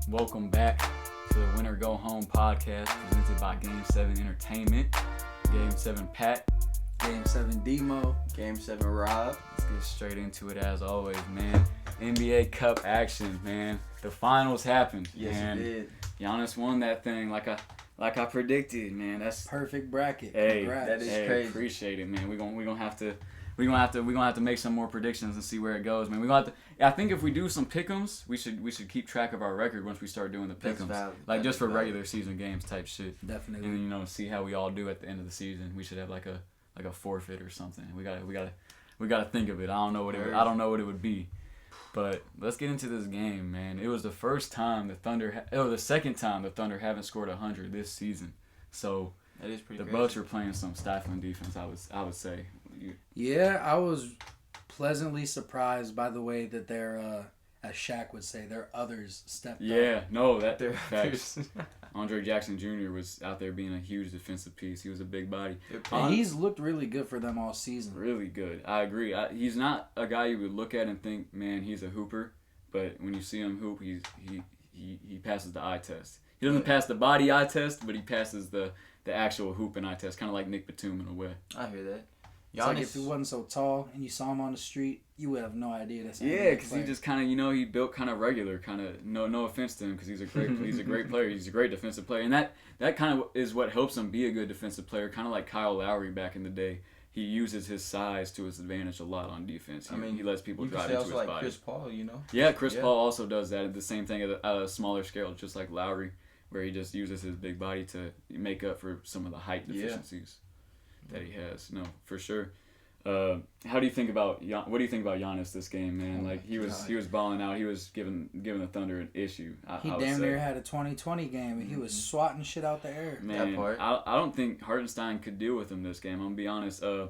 Welcome back to the Winner Go Home podcast presented by Game 7 Entertainment. Game 7 Pat. Game 7 Demo. Game 7 Rob. Let's get straight into it as always, man. NBA Cup action, man. The finals happened. Yes, man. it did. Giannis won that thing like I predicted, man. That's Perfect bracket. hey, Congrats. that is crazy. Appreciate it, man. We're gonna have to make some more predictions and see where it goes, man. I think if we do some pick'ems, we should keep track of our record once we start doing the That's pick'ems, valid. like That just is for valid. regular season games type shit. Definitely. And then, see how we all do at the end of the season. We should have like a forfeit or something. We gotta think of it. I don't know what it would be. But let's get into this game, man. It was the first time the second time the Thunder haven't scored 100 this season. So That is pretty the crazy. Bucks were playing some stifling defense. I would say. Yeah, I was pleasantly surprised by the way that their, as Shaq would say, their others stepped up. Yeah, no, that They're- facts. Andre Jackson Jr. was out there being a huge defensive piece. He was a big body. And he's looked really good for them all season. Really good. I agree. He's not a guy you would look at and think, man, he's a hooper. But when you see him hoop, he passes the eye test. He doesn't pass the body eye test, but he passes the actual hoop and eye test, kind of like Nick Batum in a way. I hear that. It's like if he wasn't so tall and you saw him on the street, you would have no idea that's Yeah, because he just kind of, he built kind of regular, kind of, no offense to him, because he's a great player. He's a great defensive player. And that kind of is what helps him be a good defensive player, kind of like Kyle Lowry back in the day. He uses his size to his advantage a lot on defense. He lets people drive into his like body. Chris Paul, Yeah, Chris Paul also does that. The same thing at a smaller scale, just like Lowry, where he just uses his big body to make up for some of the height deficiencies that he has. No, for sure. What do you think about Giannis this game, man? Like he was balling out. He was giving the Thunder an issue. He damn near had a 20-20 game and he was swatting shit out the air. Man, That part. I don't think Hartenstein could deal with him this game. I'm gonna be honest. I'm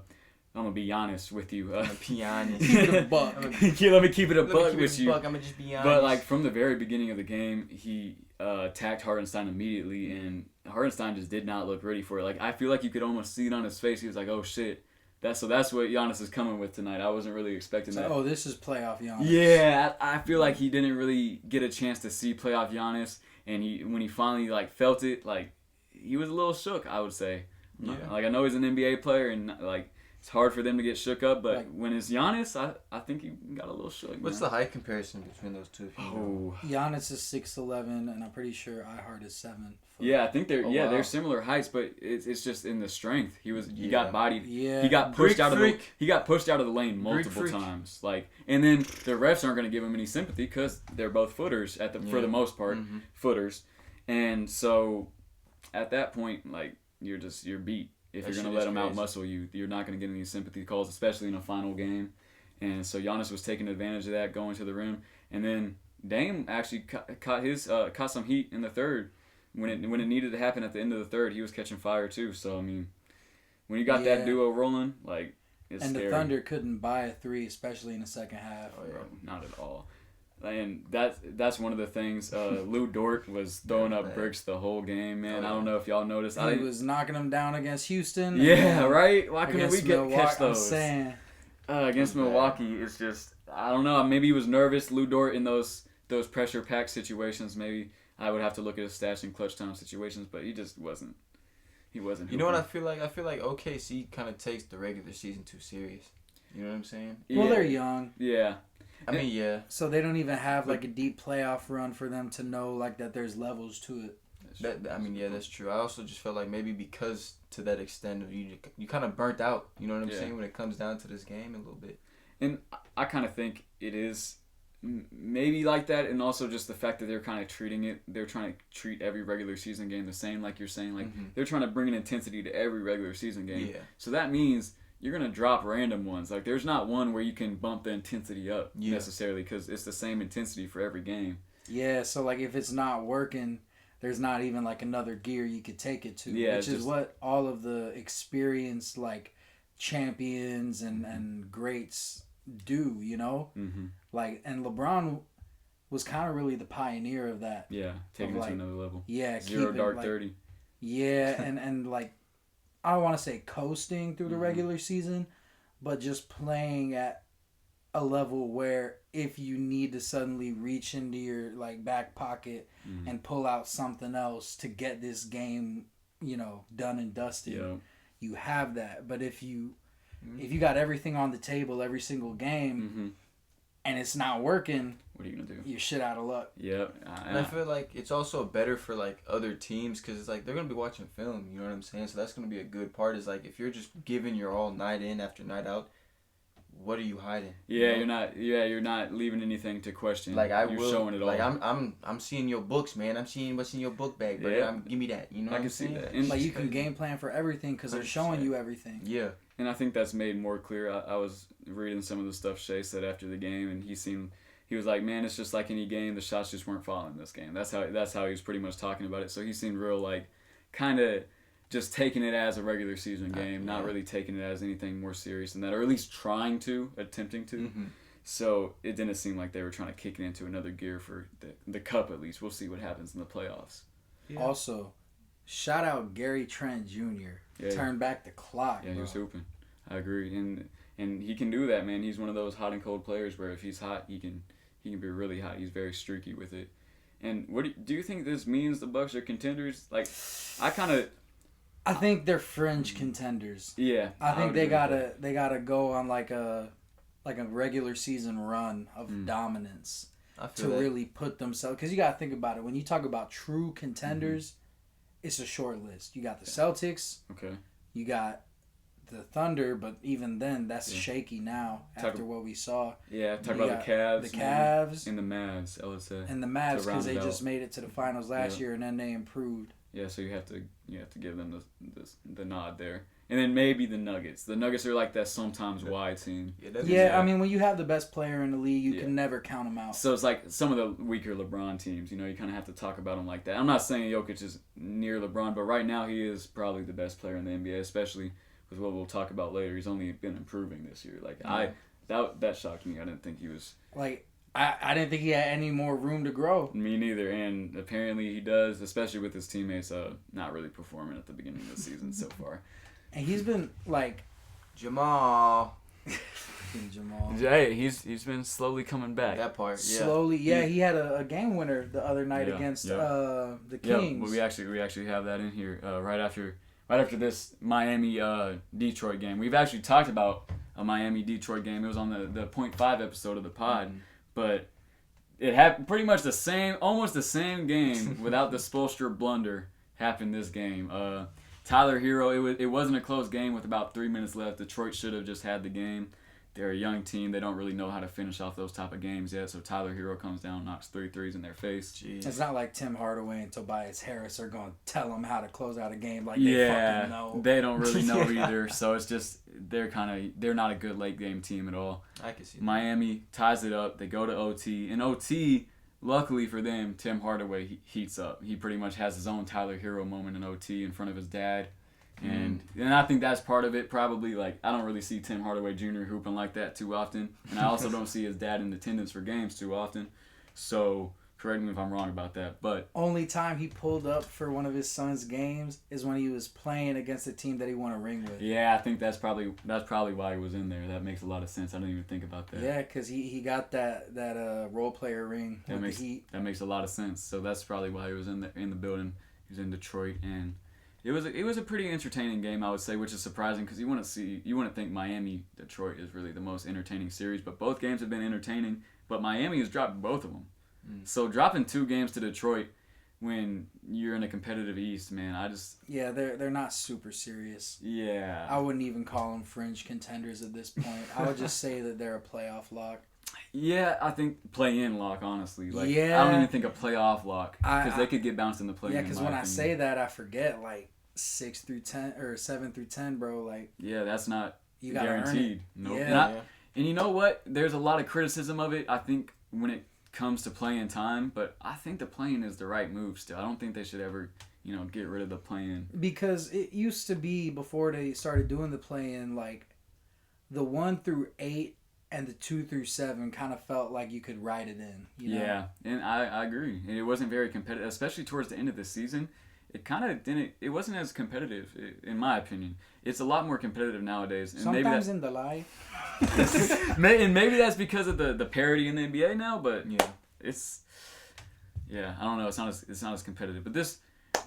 gonna be honest with you. Be honest. Keep it a buck. Let me keep it a buck with you. I'm gonna just be honest. But like from the very beginning of the game, he attacked Hartenstein immediately, and Hartenstein just did not look ready for it. Like I feel like you could almost see it on his face. He was like, "Oh shit." That's what Giannis is coming with tonight. I wasn't really expecting that. Oh, this is playoff Giannis. Yeah, I feel like he didn't really get a chance to see playoff Giannis, and when he finally felt it, he was a little shook. I would say. Yeah. Like I know he's an NBA player, and it's hard for them to get shook up, but when it's Giannis, I think he got a little shook. What's the height comparison between those two? Giannis is 6'11", and I'm pretty sure iHeart is 7 foot. Yeah, I think wow. they're similar heights, but it's just in the strength. He got bodied. Yeah. He got pushed out of the lane Greek multiple freak. times. And then the refs aren't going to give him any sympathy because they're both footers for the most part, footers. And so at that point, you're beat. If you're going to let him out-muscle you, you're not going to get any sympathy calls, especially in a final game. And so Giannis was taking advantage of that, going to the rim. And then Dame actually caught some heat in the third. When it needed to happen at the end of the third, he was catching fire too. So, when you got that duo rolling, it's and scary. the Thunder couldn't buy a three, especially in the second half. Oh, yeah, not at all. And that's one of the things. Lou Dort was throwing up bricks the whole game, man. I don't know if y'all noticed. He was knocking them down against Houston. Yeah, right? Why couldn't we Milwaukee, catch those? I'm saying. Against Milwaukee, it's just, I don't know. Maybe he was nervous. Lou Dort in those pressure-packed situations, maybe I would have to look at his stats in clutch time situations, but he just wasn't. He wasn't. You know what I feel like? I feel like OKC kind of takes the regular season too serious. You know what I'm saying? Well, they're young. Yeah. Yeah. So they don't even have a deep playoff run for them to know that there's levels to it. That's true. I also just felt like maybe because to that extent of you kind of burnt out. You know what I'm saying? When it comes down to this game a little bit. And I kind of think it is maybe like that, and also just the fact that they're kind of they're trying to treat every regular season game the same, like you're saying. They're trying to bring an intensity to every regular season game. Yeah. So that means you're going to drop random ones. There's not one where you can bump the intensity up necessarily, because it's the same intensity for every game. Yeah, so if it's not working, there's not even another gear you could take it to, which is what all of the experienced champions and greats do, Mm-hmm. And LeBron was kind of really the pioneer of that. Yeah, taking it to another level. Yeah, Zero dark 30. Yeah, and I don't want to say coasting through the regular season, but just playing at a level where if you need to suddenly reach into your like back pocket and pull out something else to get this game, done and dusted, you have that. But if you got everything on the table every single game and it's not working, what are you gonna do? You're shit out of luck. Yep. And I feel like it's also better for like other teams because it's like they're gonna be watching film. You know what I'm saying? So that's gonna be a good part. Is like if you're just giving your all night in after night out, what are you hiding? Yeah, you're not leaving anything to question. Like you're showing it all. Like I'm seeing your books, man. I'm seeing what's in your book bag, bro. Yeah. Give me that. You know, I can see that. And like you can game plan for everything because they're showing you everything. Yeah. And I think that's made more clear. I was reading some of the stuff Shea said after the game, and he was like, man, it's just like any game. The shots just weren't falling this game. That's how he was pretty much talking about it. So he seemed real like kind of just taking it as a regular season game, not really taking it as anything more serious than that, or at least attempting to. So it didn't seem like they were trying to kick it into another gear for the cup at least. We'll see what happens in the playoffs. Yeah. Also, shout out Gary Trent Jr. Turn back the clock. Yeah, he was hooping. I agree, and he can do that, man. He's one of those hot and cold players where if he's hot, he can be really hot. He's very streaky with it. And what do you think this means? The Bucks are contenders? Like, I think they're fringe contenders. Yeah, I think they gotta go on like a regular season run of dominance to really put themselves. Because you gotta think about it. When you talk about true contenders, it's a short list. You got the Celtics. Okay. You got the Thunder, but even then, that's shaky now after what we saw. Yeah, talk about the Cavs. The Cavs. And the Mavs, LSA. And the Mavs, because they just made it to the finals last year, and then they improved. Yeah, so you have to give them the nod there. And then maybe the Nuggets. The Nuggets are like that sometimes wide team. Yeah, I mean, when you have the best player in the league, you can never count them out. So it's like some of the weaker LeBron teams. You kind of have to talk about them like that. I'm not saying Jokic is near LeBron, but right now he is probably the best player in the NBA, especially with what we'll talk about later. He's only been improving this year. Like that shocked me. I didn't think he was like I didn't think he had any more room to grow. Me neither, and apparently he does, especially with his teammates not really performing at the beginning of the season so far. And he's been like Jamal. Hey, he's been slowly coming back. That part, yeah. Slowly, yeah. He had a game winner the other night against the Kings. Yeah, well, we actually have that in here right after this Miami Detroit game. We've actually talked about a Miami Detroit game. It was on the .5 episode of the pod, but it had pretty much almost the same game without the Spoelstra blunder happened this game. Tyler Hero, it wasn't a close game with about 3 minutes left. Detroit should have just had the game. They're a young team. They don't really know how to finish off those type of games yet. So Tyler Hero comes down, knocks 3 threes in their face. Jeez. It's not like Tim Hardaway and Tobias Harris are going to tell them how to close out a game like they fucking know. They don't really know either. So it's just they're not a good late game team at all. I can see that. Miami ties it up. They go to OT. In OT, luckily for them, Tim Hardaway heats up. He pretty much has his own Tyler Hero moment in OT in front of his dad. And I think that's part of it. Probably, like, I don't really see Tim Hardaway Jr. hooping like that too often. And I also don't see his dad in attendance for games too often. So, correct me if I'm wrong about that. But only time he pulled up for one of his son's games is when he was playing against a team that he won a ring with. Yeah, I think that's probably why he was in there. That makes a lot of sense. I didn't even think about that. Yeah, because he got that role player ring with the Heat. That makes a lot of sense. So that's probably why he was in the building. He was in Detroit, and it was a pretty entertaining game, I would say, which is surprising because you wouldn't think Miami Detroit is really the most entertaining series, but both games have been entertaining. But Miami has dropped both of them, so dropping 2 games to Detroit when you're in a competitive East, man, they're not super serious. Yeah, I wouldn't even call them fringe contenders at this point. I would just say that they're a playoff lock. Yeah, I think play-in lock, honestly. I don't even think a playoff lock because they could get bounced in the play-in. Yeah, because when I say that, I forget 6 through 10 or 7 through 10, bro. That's not you guaranteed. No, and you know what? There's a lot of criticism of it. I think when it comes to play-in time, but I think the play-in is the right move. Still, I don't think they should ever get rid of the play-in because it used to be before they started doing the play-in the 1 through 8. And the 2 through 7 kind of felt like you could write it in. Yeah, and I agree. And it wasn't very competitive, especially towards the end of the season. it kind of didn't. It wasn't as competitive, in my opinion. It's a lot more competitive nowadays. And sometimes in the life. And maybe that's because of the parity in the NBA now. But it's I don't know. It's not as competitive. But this.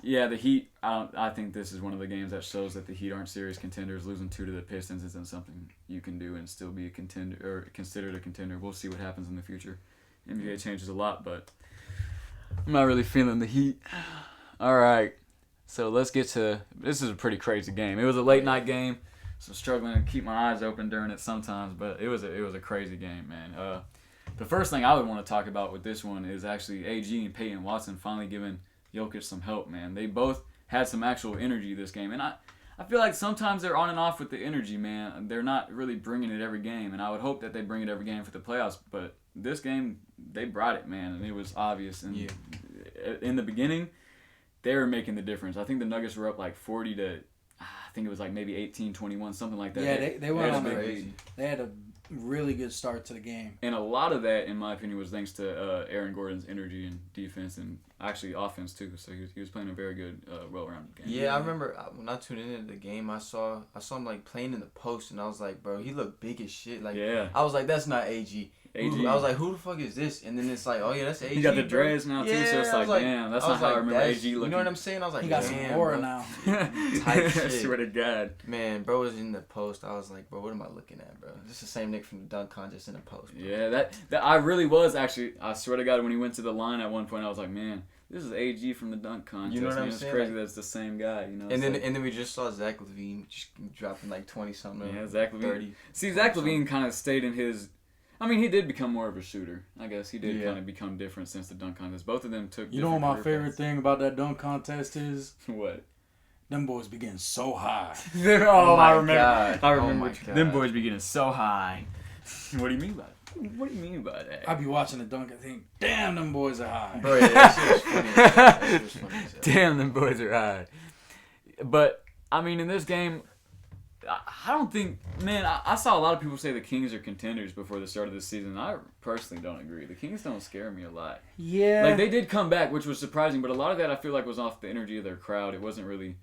Yeah, the Heat. I think this is one of the games that shows that the Heat aren't serious contenders. Losing 2 to the Pistons isn't something you can do and still be a contender or considered a contender. We'll see what happens in the future. NBA changes a lot, but I'm not really feeling the Heat. All right, so let's get to this. Is a pretty crazy game. It was a late night game, so struggling to keep my eyes open during it sometimes. But it was a crazy game, man. The first thing I would want to talk about with this one is actually AG and Peyton Watson finally giving Jokic some help, man. They both had some actual energy this game. And I feel like sometimes they're on and off with the energy, man. They're not really bringing it every game. And I would hope that they bring it every game for the playoffs. But this game, they brought it, man. And it was obvious. And in the beginning, they were making the difference. I think the Nuggets were up like 40 to, I think it was like maybe 18-21, something like that. Yeah, they went on crazy. They had a really good start to the game. And a lot of that, in my opinion, was thanks to Aaron Gordon's energy and defense and actually offense too. So he was playing a very good, well-rounded game. Yeah, I remember when I tuned into the game, I saw him like playing in the post, and I was like, bro, he looked big as shit. Like, I was like, that's not AG. I was like, who the fuck is this? And then it's like, oh yeah, that's AG. He got the dreads now too, so it's like, damn, that's not how I remember AG looking. You know what I'm saying? I was like, he got some aura now. Type shit. I swear to God. Man, bro was in the post. I was like, bro, what am I looking at, bro? This is the same Nick from the dunk contest in the post. Bro. Yeah, that I really was actually. I swear to God, when he went to the line at one point, I was like, man, this is AG from the dunk contest. You know what I'm saying? saying? It's crazy that it's the same guy. You know. And then we just saw Zach LaVine just dropping like 20 something. Yeah, Zach LaVine. 30. See, Zach LaVine kind of stayed in his. I mean, he did become more of a shooter. I guess he did kind of become different since the dunk contest. Both of them took. You know what my favorite thing about that dunk contest is? What? Them boys be getting so high. I remember. God. I remember. Them boys be getting so high. What do you mean by that? What do you mean by that? I be watching the dunk and think, damn, them boys are high. Bro, yeah, that shit was funny. That shit was funny. Damn, them boys are high. But I mean, in this game, I don't think, man, I saw a lot of people say the Kings are contenders before the start of the season. I personally don't agree. The Kings don't scare me a lot. Yeah. Like, they did come back, which was surprising, but a lot of that I feel like was off the energy of their crowd. It wasn't really,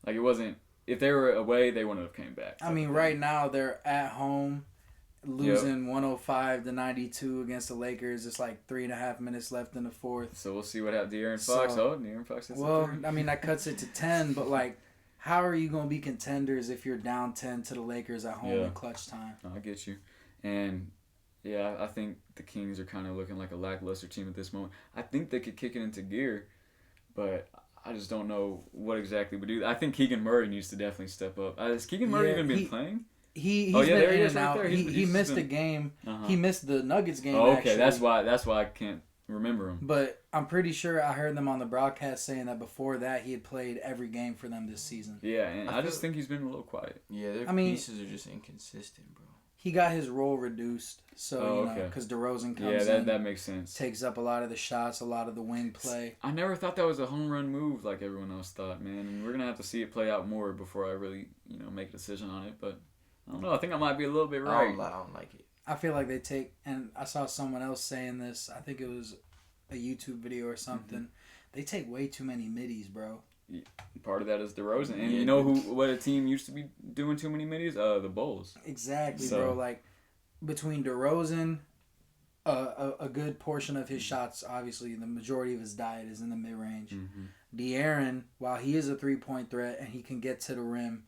like, it wasn't, if they were away, they wouldn't have came back. I mean, right now, they're at home, losing 105-92 against the Lakers. It's like 3.5 minutes left in the fourth. So we'll see what happens. De'Aaron Fox. De'Aaron Fox hits I mean, that cuts it to 10, but, like, how are you going to be contenders if you're down 10 to the Lakers at home in clutch time? I get you. And, yeah, I think the Kings are kind of looking like a lackluster team at this moment. I think they could kick it into gear, but I just don't know what exactly would do. I think Keegan Murray needs to definitely step up. Has Keegan Murray even been playing? He's been in and out. He missed a game. He missed the Nuggets game, okay. Actually. That's why I can't remember him. But I'm pretty sure I heard them on the broadcast saying that before that he had played every game for them this season. Yeah, and I just think he's been a little quiet. Yeah, their pieces are just inconsistent, bro. He got his role reduced, so because DeRozan comes in. Yeah, that makes sense. Takes up a lot of the shots, a lot of the wing play. I never thought that was a home run move like everyone else thought, man. And we're gonna have to see it play out more before I really, make a decision on it. But I don't know. I think I might be a little bit right. I don't like it. I feel like they take, and I saw someone else saying this. I think it was a YouTube video or something. Mm-hmm. They take way too many middies, bro. Part of that is DeRozan, and you know what a team used to be doing too many middies? The Bulls. Exactly, bro. Like between DeRozan, a good portion of his shots, obviously, the majority of his diet is in the mid range. Mm-hmm. De'Aaron, while he is a 3-point threat and he can get to the rim,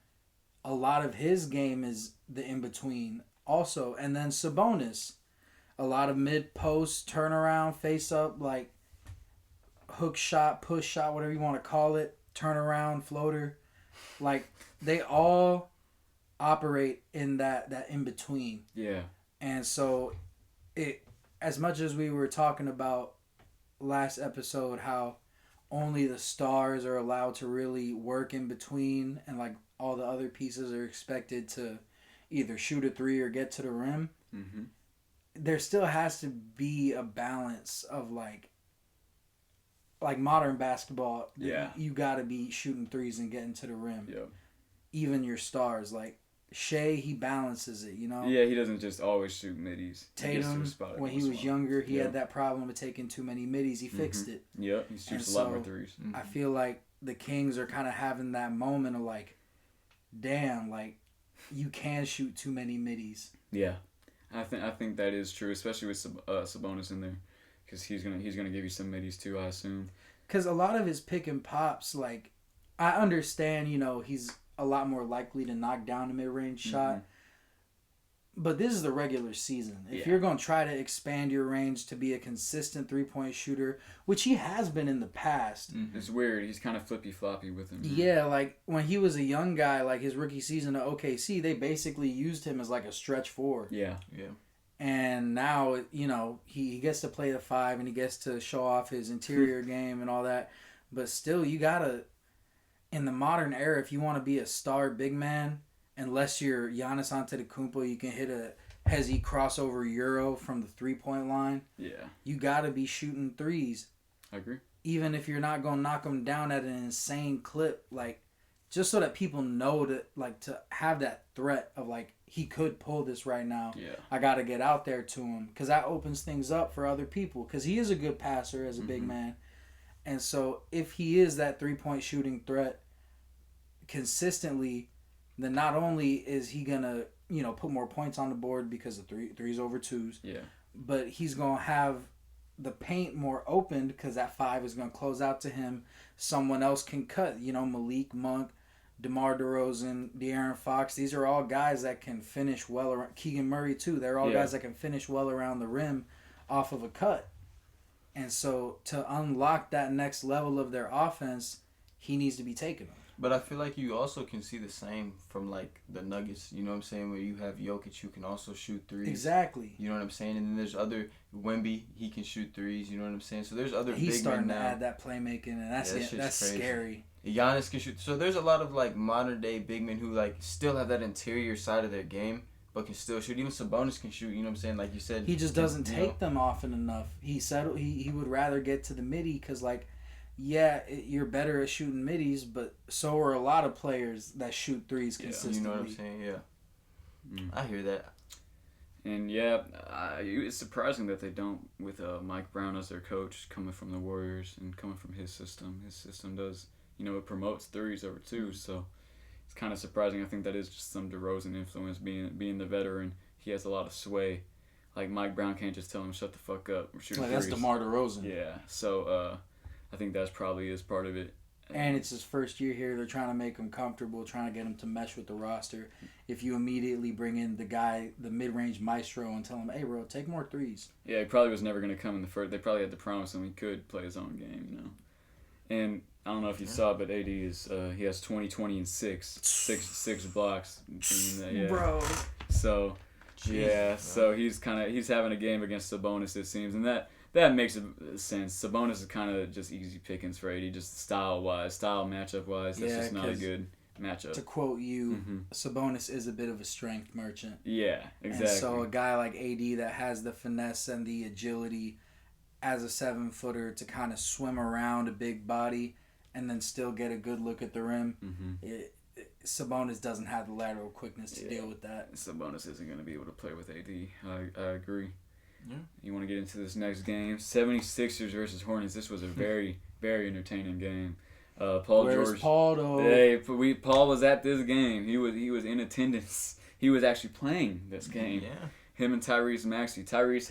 a lot of his game is the in between. Also, and then Sabonis, a lot of mid post, turnaround, face up, like hook shot, push shot, whatever you want to call it, turnaround, floater. Like, they all operate in that in between. Yeah. And so, as much as we were talking about last episode, how only the stars are allowed to really work in between, and like all the other pieces are expected to either shoot a three or get to the rim. Mm-hmm. There still has to be a balance of like modern basketball. Yeah. You got to be shooting threes and getting to the rim. Yeah. Even your stars, like Shea, he balances it, you know? Yeah, he doesn't just always shoot middies. Tatum, when he was younger, he had that problem with taking too many middies. He fixed it. Yeah, he shoots a lot more threes. I feel like the Kings are kind of having that moment of like, damn, like, you can shoot too many middies. Yeah, I think that is true, especially with Sabonis in there, because he's gonna give you some middies too, I assume. Because a lot of his pick and pops, like, I understand, you know, he's a lot more likely to knock down a mid-range shot. But this is the regular season. If you're going to try to expand your range to be a consistent three-point shooter, which he has been in the past. It's weird. He's kind of flippy-floppy with him. Yeah, like when he was a young guy, like his rookie season at OKC, they basically used him as like a stretch four. Yeah. And now, you know, he gets to play the 5 and he gets to show off his interior game and all that. But still, you got to, in the modern era, if you want to be a star big man, unless you're Giannis Antetokounmpo, you can hit a hezzy crossover Euro from the 3-point line. Yeah. You got to be shooting threes. I agree. Even if you're not going to knock them down at an insane clip, like, just so that people know to have that threat of, like, he could pull this right now. Yeah. I got to get out there to him, because that opens things up for other people, because he is a good passer as a big man. And so if he is that 3-point shooting threat consistently, then not only is he going to, you know, put more points on the board because of threes over twos, but he's going to have the paint more opened because that 5 is going to close out to him. Someone else can cut, you know, Malik Monk, DeMar DeRozan, De'Aaron Fox. These are all guys that can finish well around. Keegan Murray, too. They're all guys that can finish well around the rim off of a cut. And so to unlock that next level of their offense, he needs to be taking them. But I feel like you also can see the same from, like, the Nuggets, you know what I'm saying, where you have Jokic who can also shoot threes. Exactly. You know what I'm saying? And then there's other, Wemby, he can shoot threes, you know what I'm saying? So there's other big men now. He's starting to add that playmaking, and that's scary. Giannis can shoot. So there's a lot of, like, modern-day big men who, like, still have that interior side of their game, but can still shoot. Even Sabonis can shoot, you know what I'm saying? Like you said. He just doesn't take them often enough. He said he would rather get to the midi because, like, you're better at shooting middies, but so are a lot of players that shoot threes consistently. You know what I'm saying? Yeah. I hear that. And, it's surprising that they don't, with Mike Brown as their coach, coming from the Warriors and coming from his system. His system does, you know, it promotes threes over twos, so it's kind of surprising. I think that is just some DeRozan influence, being the veteran. He has a lot of sway. Like, Mike Brown can't just tell him, shut the fuck up. We're shooting threes. That's DeMar DeRozan. Yeah, so I think that's probably is part of it. And it's his first year here. They're trying to make him comfortable, trying to get him to mesh with the roster. If you immediately bring in the guy, the mid-range maestro, and tell him, hey, bro, take more threes. Yeah, he probably was never going to come in the first. They probably had to promise him he could play his own game, you know. And I don't know if you saw, but AD is he has 20, 20, and 6 blocks. Bro. So, so he's having a game against Sabonis, it seems, and that makes sense. Sabonis is kind of just easy pickings for AD, just style matchup-wise. That's just not a good matchup. To quote you, Sabonis is a bit of a strength merchant. Yeah, exactly. And so a guy like AD that has the finesse and the agility as a 7-footer to kind of swim around a big body and then still get a good look at the rim, Sabonis doesn't have the lateral quickness to deal with that. Sabonis isn't going to be able to play with AD. I agree. Yeah. You want to get into this next game? 76ers versus Hornets. This was a very, very entertaining game. Where's Paul, though? Hey, Paul was at this game. He was in attendance. He was actually playing this game. Yeah. Him and Tyrese Maxey. Tyrese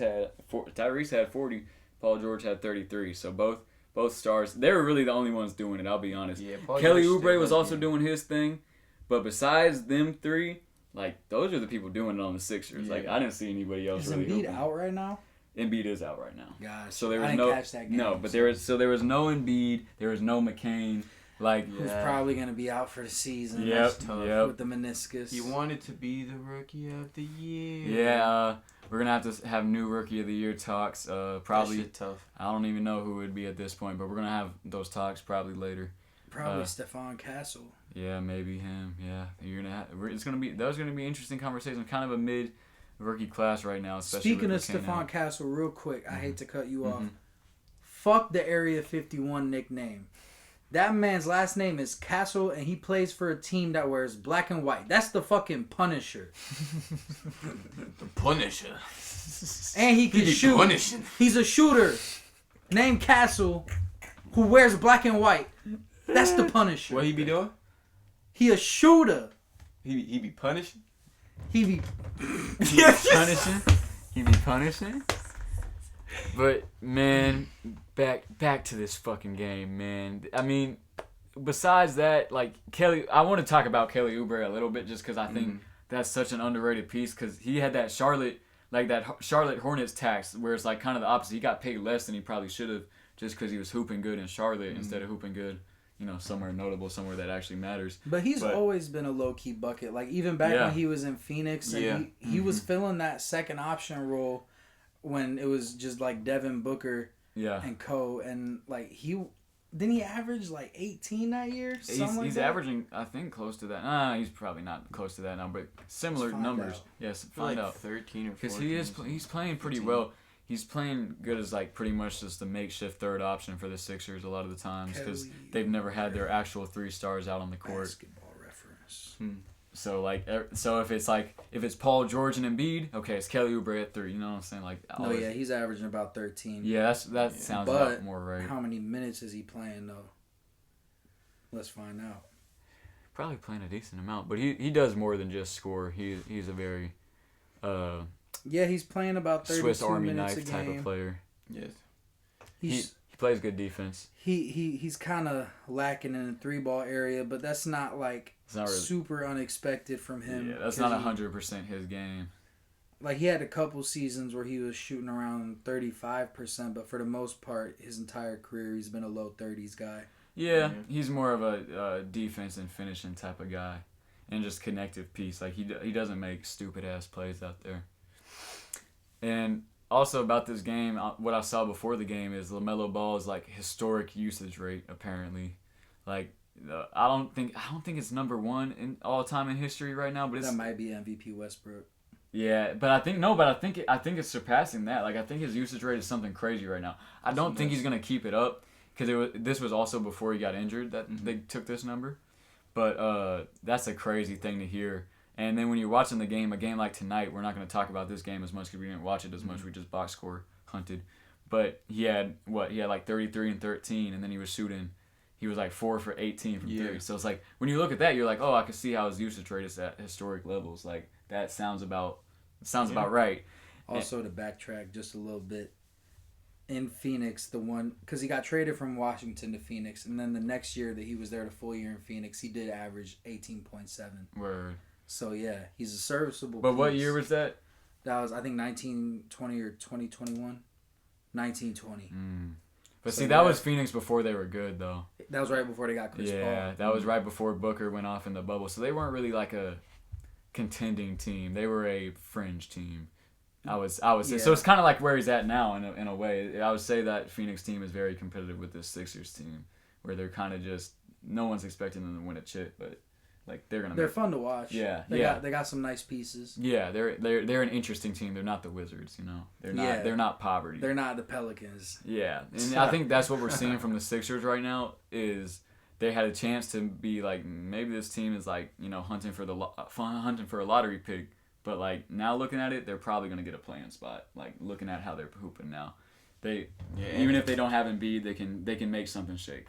had 40. Paul George had 33. So both stars. They were really the only ones doing it, I'll be honest. Yeah, Kelly Oubre was also doing his thing. But besides them three, like, those are the people doing it on the Sixers. Yeah. Like, I didn't see anybody else really hooping. Is Embiid out right now? Embiid is out right now. Gosh, so there was I didn't catch that game. No, but there was no Embiid. There was no McCain. Like, who's probably going to be out for the season. Yep, That's tough with the meniscus. He wanted to be the Rookie of the Year. Yeah, we're going to have new Rookie of the Year talks. Probably. That shit tough. I don't even know who it would be at this point, but we're going to have those talks probably later. Probably Stephon Castle. Yeah, maybe him. Yeah, those are gonna be interesting conversations. Kind of a mid rookie class right now. Especially speaking of Stephon Castle, real quick, I hate to cut you off. Fuck the Area 51 nickname. That man's last name is Castle, and he plays for a team that wears black and white. That's the fucking Punisher. The Punisher. And he can shoot. Punishing. He's a shooter named Castle who wears black and white. That's the Punisher. What he be doing? He a shooter. He be punishing? He be punishing. He be punishing. But man, back to this fucking game, man. I mean, besides that, like Kelly, I want to talk about Kelly Oubre a little bit just because I think that's such an underrated piece because he had that Charlotte Hornets tax where it's like kind of the opposite. He got paid less than he probably should have just because he was hooping good in Charlotte instead of hooping good, somewhere notable, somewhere that actually matters. But he's always been a low-key bucket. Like, even back when he was in Phoenix, and he was filling that second option role when it was just, like, Devin Booker and co. And, like, didn't he average, like, 18 that year? He's averaging, I think, close to that. He's probably not close to that now, but similar numbers. Out. Yes, find like out. 13 or 14. Because he's playing pretty 18. well. He's playing good as like pretty much just the makeshift third option for the Sixers a lot of the times because they've never had their actual 3 stars out on the court. Basketball reference. So if it's Paul George and Embiid, okay, it's Kelly Oubre at 3. You know what I'm saying? Like, He's averaging about 13. Yeah, that sounds a lot more right. How many minutes is he playing though? Let's find out. Probably playing a decent amount, but he does more than just score. He's a very he's playing about 32 Swiss Army minutes knife a type game. of player. Yes. He plays good defense. He's kind of lacking in the 3-ball area, but that's not like super unexpected from him. Yeah, that's not 100% his game. Like, he had a couple seasons where he was shooting around 35%, but for the most part, his entire career, he's been a low 30s guy. Yeah, he's more of a defense and finishing type of guy, and just connective piece. Like, he doesn't make stupid ass plays out there. And also about this game, what I saw before the game is LaMelo Ball's like historic usage rate apparently. Like, I don't think it's number 1 in all time in history right now, but that might be MVP Westbrook. Yeah, but I think it's surpassing that. Like, I think his usage rate is something crazy right now. I don't think he's gonna keep it up because this was also before he got injured that they took this number. But that's a crazy thing to hear. And then when you're watching a game like tonight, we're not going to talk about this game as much because we didn't watch it as much. We just box score hunted. But he had like 33 and 13, and then he was like 4 for 18 from 3. So it's like, when you look at that, you're like, oh, I can see how his usage rate is at historic levels. Like, that sounds about right. Also, to backtrack just a little bit, in Phoenix, because he got traded from Washington to Phoenix, and then the next year that he was there, the full year in Phoenix, he did average 18.7. Word. So, yeah, he's a serviceable But piece. what year was that? That was, I think, 1920 or 2021. 1920. But see, that was Phoenix before they were good, though. That was right before they got Chris Paul. Yeah, that was right before Booker went off in the bubble. So they weren't really like a contending team. They were a fringe team. I would say. So it's kind of like where he's at now in a way. I would say that Phoenix team is very competitive with this Sixers team, where they're kind of just, no one's expecting them to win a chip, but like they're fun to watch. Yeah, they got some nice pieces. Yeah, they're an interesting team. They're not the Wizards, They're not poverty. They're not the Pelicans. Yeah, and I think that's what we're seeing from the Sixers right now is they had a chance to be like, maybe this team is like, hunting for a lottery pick. But like, now looking at it, they're probably gonna get a play-in spot. Like, looking at how they're hooping now, even if they don't have Embiid, they can make something shake.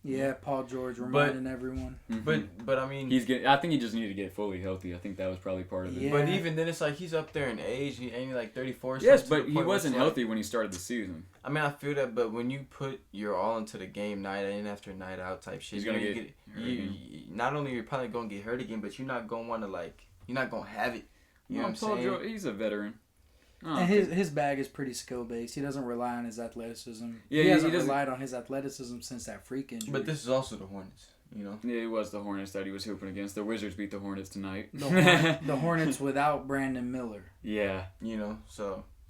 Yeah, Paul George reminding everyone. But I mean, I think he just needed to get fully healthy. I think that was probably part of it. Yeah. But even then, it's like he's up there in age. He's like 34. Yes, but he wasn't healthy when he started the season. I mean, I feel that, but when you put your all into the game, night in after night out type shit, he's gonna get not only you're probably gonna get hurt again, but you're not gonna want to you're not gonna have it. You know what I'm saying? George, he's a veteran. And his bag is pretty skill based. He doesn't rely on his athleticism. Yeah, he hasn't relied on his athleticism since that freak injury. But this is also the Hornets, Yeah, it was the Hornets that he was hooping against. The Wizards beat the Hornets tonight. The Hornets without Brandon Miller. Yeah.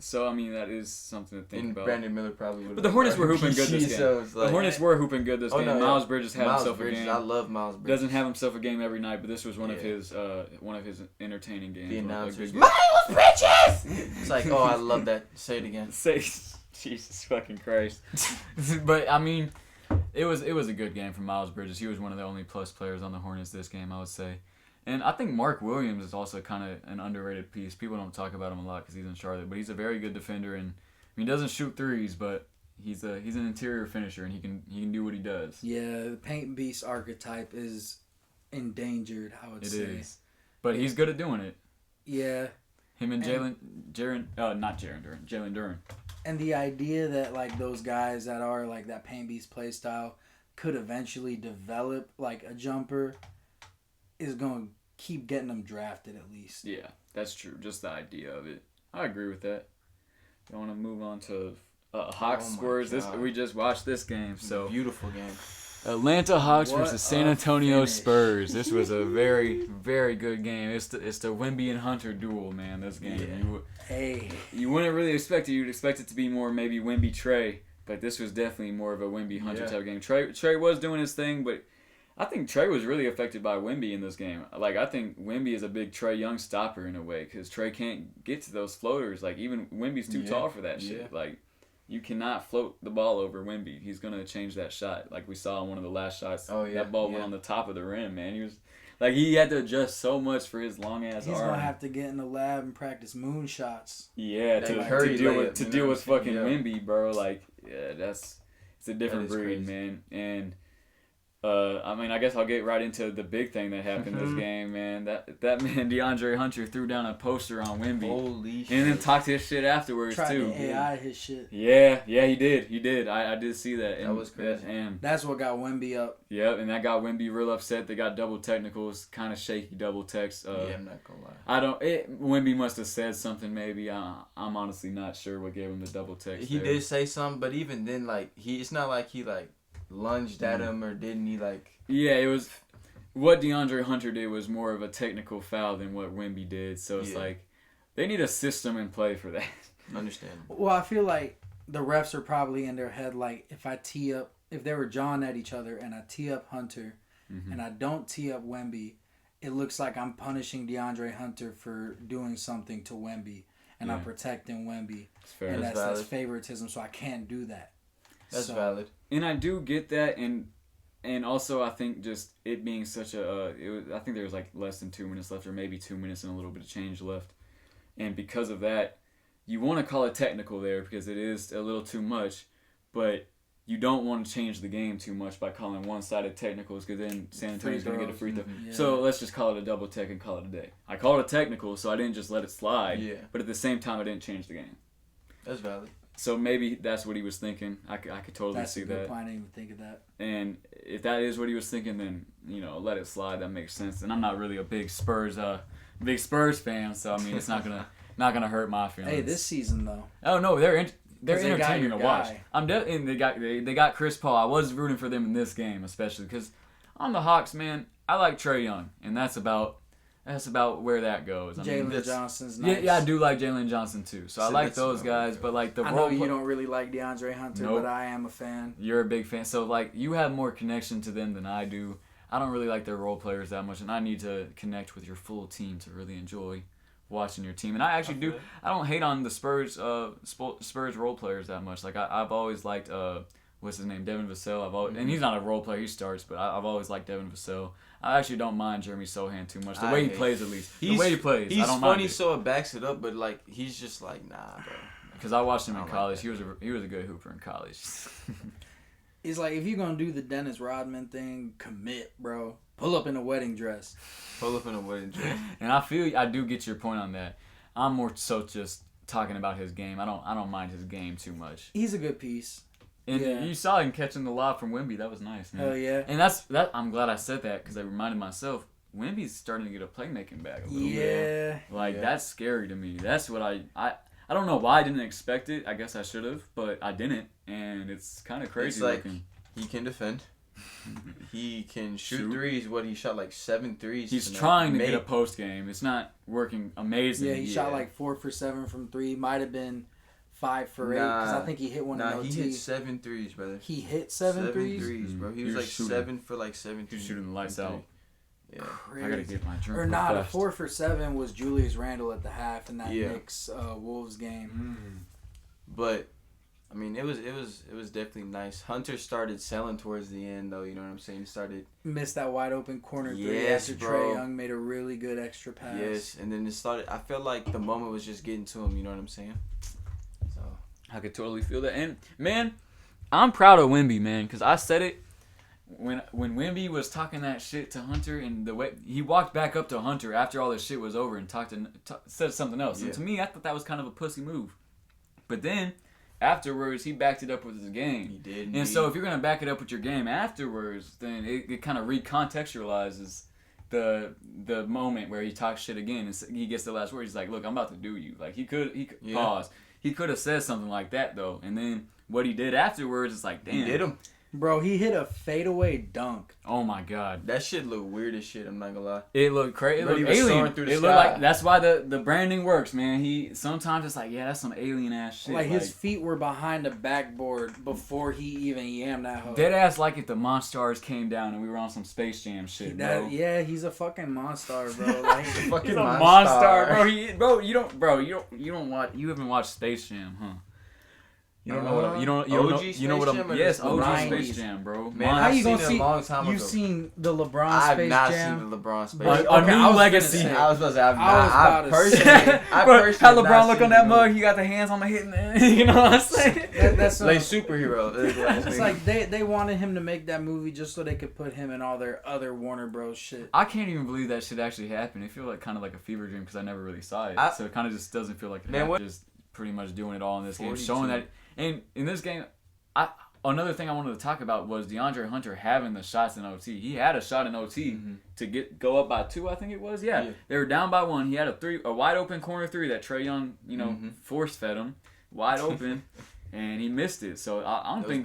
So I mean, that is something to think about. Brandon Miller probably would. But the Hornets were hooping good this game. So the Hornets were hooping good this game. No, Miles Bridges had himself a game. I love Miles Bridges. Doesn't have himself a game every night, but this was one of his entertaining games. The announcers, Miles Bridges. It's like, oh, I love that. Say it again. Jesus fucking Christ. But I mean, it was a good game for Miles Bridges. He was one of the only plus players on the Hornets this game, I would say. And I think Mark Williams is also kind of an underrated piece. People don't talk about him a lot because he's in Charlotte, but he's a very good defender, and he doesn't shoot threes, but he's an interior finisher, and he can do what he does. Yeah, the paint beast archetype is endangered, I would say. It is. But he's good at doing it. Yeah. Him and Jalen Duren. And the idea that like those guys that are like that paint beast play style could eventually develop like a jumper is going to keep getting them drafted at least. Yeah, that's true. Just the idea of it. I agree with that. I want to move on to Hawks Spurs. We just watched this game. So beautiful game. Atlanta Hawks versus San Antonio Spurs. This was a very, very good game. It's the Wemby and Hunter duel, man. This game. Yeah. You wouldn't really expect it. You'd expect it to be more maybe Wemby Trey, but this was definitely more of a Wemby Hunter type game. Trey was doing his thing, but I think Trey was really affected by Wemby in this game. Like, I think Wemby is a big Trey Young stopper in a way because Trey can't get to those floaters. Like, even Wemby's too tall for that shit. Like, you cannot float the ball over Wemby. He's going to change that shot. Like we saw in one of the last shots. Oh, yeah. That ball went on the top of the rim, man. He was like, he had to adjust so much for his long-ass arm. He's going to have to get in the lab and practice moon shots. Yeah, to deal with fucking Wemby, bro. Like, yeah, it's a different breed, crazy. Man. And I mean, I guess I'll get right into the big thing that happened this game, man. That man DeAndre Hunter threw down a poster on Wemby. Holy shit. And then talked his shit afterwards, Tried too. To AI his shit. Yeah, he did. I did see that. That was crazy. And that's what got Wemby up. Yep, and that got Wemby real upset. They got double technicals, kind of shaky double techs. I'm not going to lie. Wemby must have said something maybe. I'm honestly not sure what gave him the double text. He did say something, but even then, like, it's not like he, like, lunged at him or didn't he, like... Yeah, it was... What DeAndre Hunter did was more of a technical foul than what Wemby did. So it's like, they need a system in play for that. Understandable. Well, I feel like the refs are probably in their head, like, if they were jawing at each other and I tee up Hunter and I don't tee up Wemby, it looks like I'm punishing DeAndre Hunter for doing something to Wemby and I'm protecting Wemby. And that's favoritism, so I can't do that. That's valid. And I do get that, and also I think just it being such a... I think there was like less than 2 minutes left, or maybe 2 minutes and a little bit of change left. And because of that, you want to call it technical there because it is a little too much, but you don't want to change the game too much by calling one-sided technicals because then San Antonio's going to get a free throw. Yeah. So let's just call it a double tech and call it a day. I called it technical, so I didn't just let it slide, but at the same time I didn't change the game. That's valid. So maybe that's what he was thinking. I could totally see that. That's a good point. I didn't even think of that. And if that is what he was thinking, then, let it slide. That makes sense. And I'm not really a big Spurs fan, so I mean, it's not gonna hurt my feelings. Hey, this season though. Oh no, they're entertaining to watch. And they got Chris Paul. I was rooting for them in this game, especially because on the Hawks, man, I like Trae Young, and that's about where that goes. Jalen Johnson's nice. Yeah, I do like Jalen Johnson too. So I like those guys, but like the I know you don't really like DeAndre Hunter, but I am a fan. You're a big fan. So like you have more connection to them than I do. I don't really like their role players that much, and I need to connect with your full team to really enjoy watching your team. And I actually do. I don't hate on the Spurs role players that much. Like I've always liked what's his name, Devin Vassell. And he's not a role player, he starts, but I've always liked Devin Vassell. I actually don't mind Jeremy Sohan too much. The way he plays, at least. The way he plays, I don't mind. He's funny, so it backs it up, but like he's just like, nah, bro. Because I watched him in college. He was a good hooper in college. It's like, if you're gonna do the Dennis Rodman thing, commit, bro. Pull up in a wedding dress. And I do get your point on that. I'm more so just talking about his game. I don't mind his game too much. He's a good piece. And you saw him catching the lob from Wemby. That was nice, man. Hell yeah. And that's I'm glad I said that because I reminded myself, Wemby's starting to get a playmaking bag a little bit. Like, that's scary to me. That's what I don't know why I didn't expect it. I guess I should have, but I didn't. And it's kind of crazy. It's like, he can defend. He can shoot threes. He shot like 7 threes. He's trying to get a post game. It's not working amazing. Yeah, he shot like 4 for 7 from 3. Might have been 5 for 8 because I think he hit one in OT. He hit 7 threes, brother. He hit 7 threes? 7 threes, bro. He was like shooting. 7 for like 17. He was shooting the lights out. Yeah. Crazy. I gotta get my drink. Or not, a 4 for 7 was Julius Randle at the half in that Knicks Wolves game. But I mean, it was definitely nice. Hunter started selling towards the end, though. You know what I'm saying? He started missed that wide open corner three after Trae Young made a really good extra pass. Yes, and then it started. I felt like the moment was just getting to him. You know what I'm saying? So I could totally feel that. And man, I'm proud of Wemby, man, because I said it when Wemby was talking that shit to Hunter, and the way he walked back up to Hunter after all this shit was over and said something else. Yeah. And to me, I thought that was kind of a pussy move. But then afterwards, he backed it up with his game. He did. And so if you're going to back it up with your game afterwards, then it kind of recontextualizes the moment where he talks shit again. And he gets the last word. He's like, look, I'm about to do you. Like, he could pause. He could have said something like that, though. And then what he did afterwards, it's like, damn. He did him. Bro, he hit a fadeaway dunk. Oh my god, that shit looked weird as shit. I'm not gonna lie. It looked crazy. It looked alien. It looked like that's why the branding works, man. He sometimes it's like, yeah, that's some alien ass shit. Like his feet were behind the backboard before he even yammed that hoe. Dead ass like if the Monstars came down and we were on some Space Jam shit, bro. Yeah, he's a fucking Monstar, bro. Like he's a Monstar, bro. You don't watch. You haven't watched Space Jam, huh? You don't know what you don't OG Space Jam, bro. Man, how you gonna see? You've seen the LeBron Space Jam? I've not seen the LeBron Space Jam. A new legacy. I was supposed to say, I personally how LeBron look on that mug? He got the hands on the hitting. You know what I'm saying? That's like superhero. It's like they wanted him to make that movie just so they could put him in all their other Warner Bros. Shit. I can't even believe that shit actually happened. It feels like kind of like a fever dream because I never really saw it, so it kind of just doesn't feel like just pretty much doing it all in this game, showing that. And in this game, another thing I wanted to talk about was DeAndre Hunter having the shots in OT. He had a shot in OT to go up by 2, I think it was. Yeah. They were down by 1. He had a wide open corner 3 that Trae Young, force fed him, wide open, and he missed it. So I don't think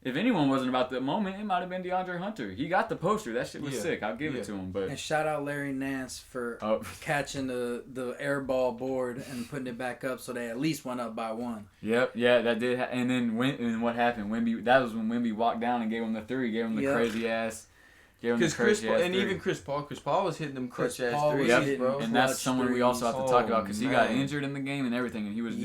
if anyone wasn't about the moment, it might have been DeAndre Hunter. He got the poster. That shit was sick. I'll give it to him. But and shout out Larry Nance for catching the air ball board and putting it back up so they at least went up by 1. Yep, yeah, that did. And then what happened? That was when Wemby walked down and gave him the 3, gave him the crazy ass. Because Chris Paul was hitting them clutch ass threes, bro. And that's someone we also have to talk about because he got injured in the game and everything, and he was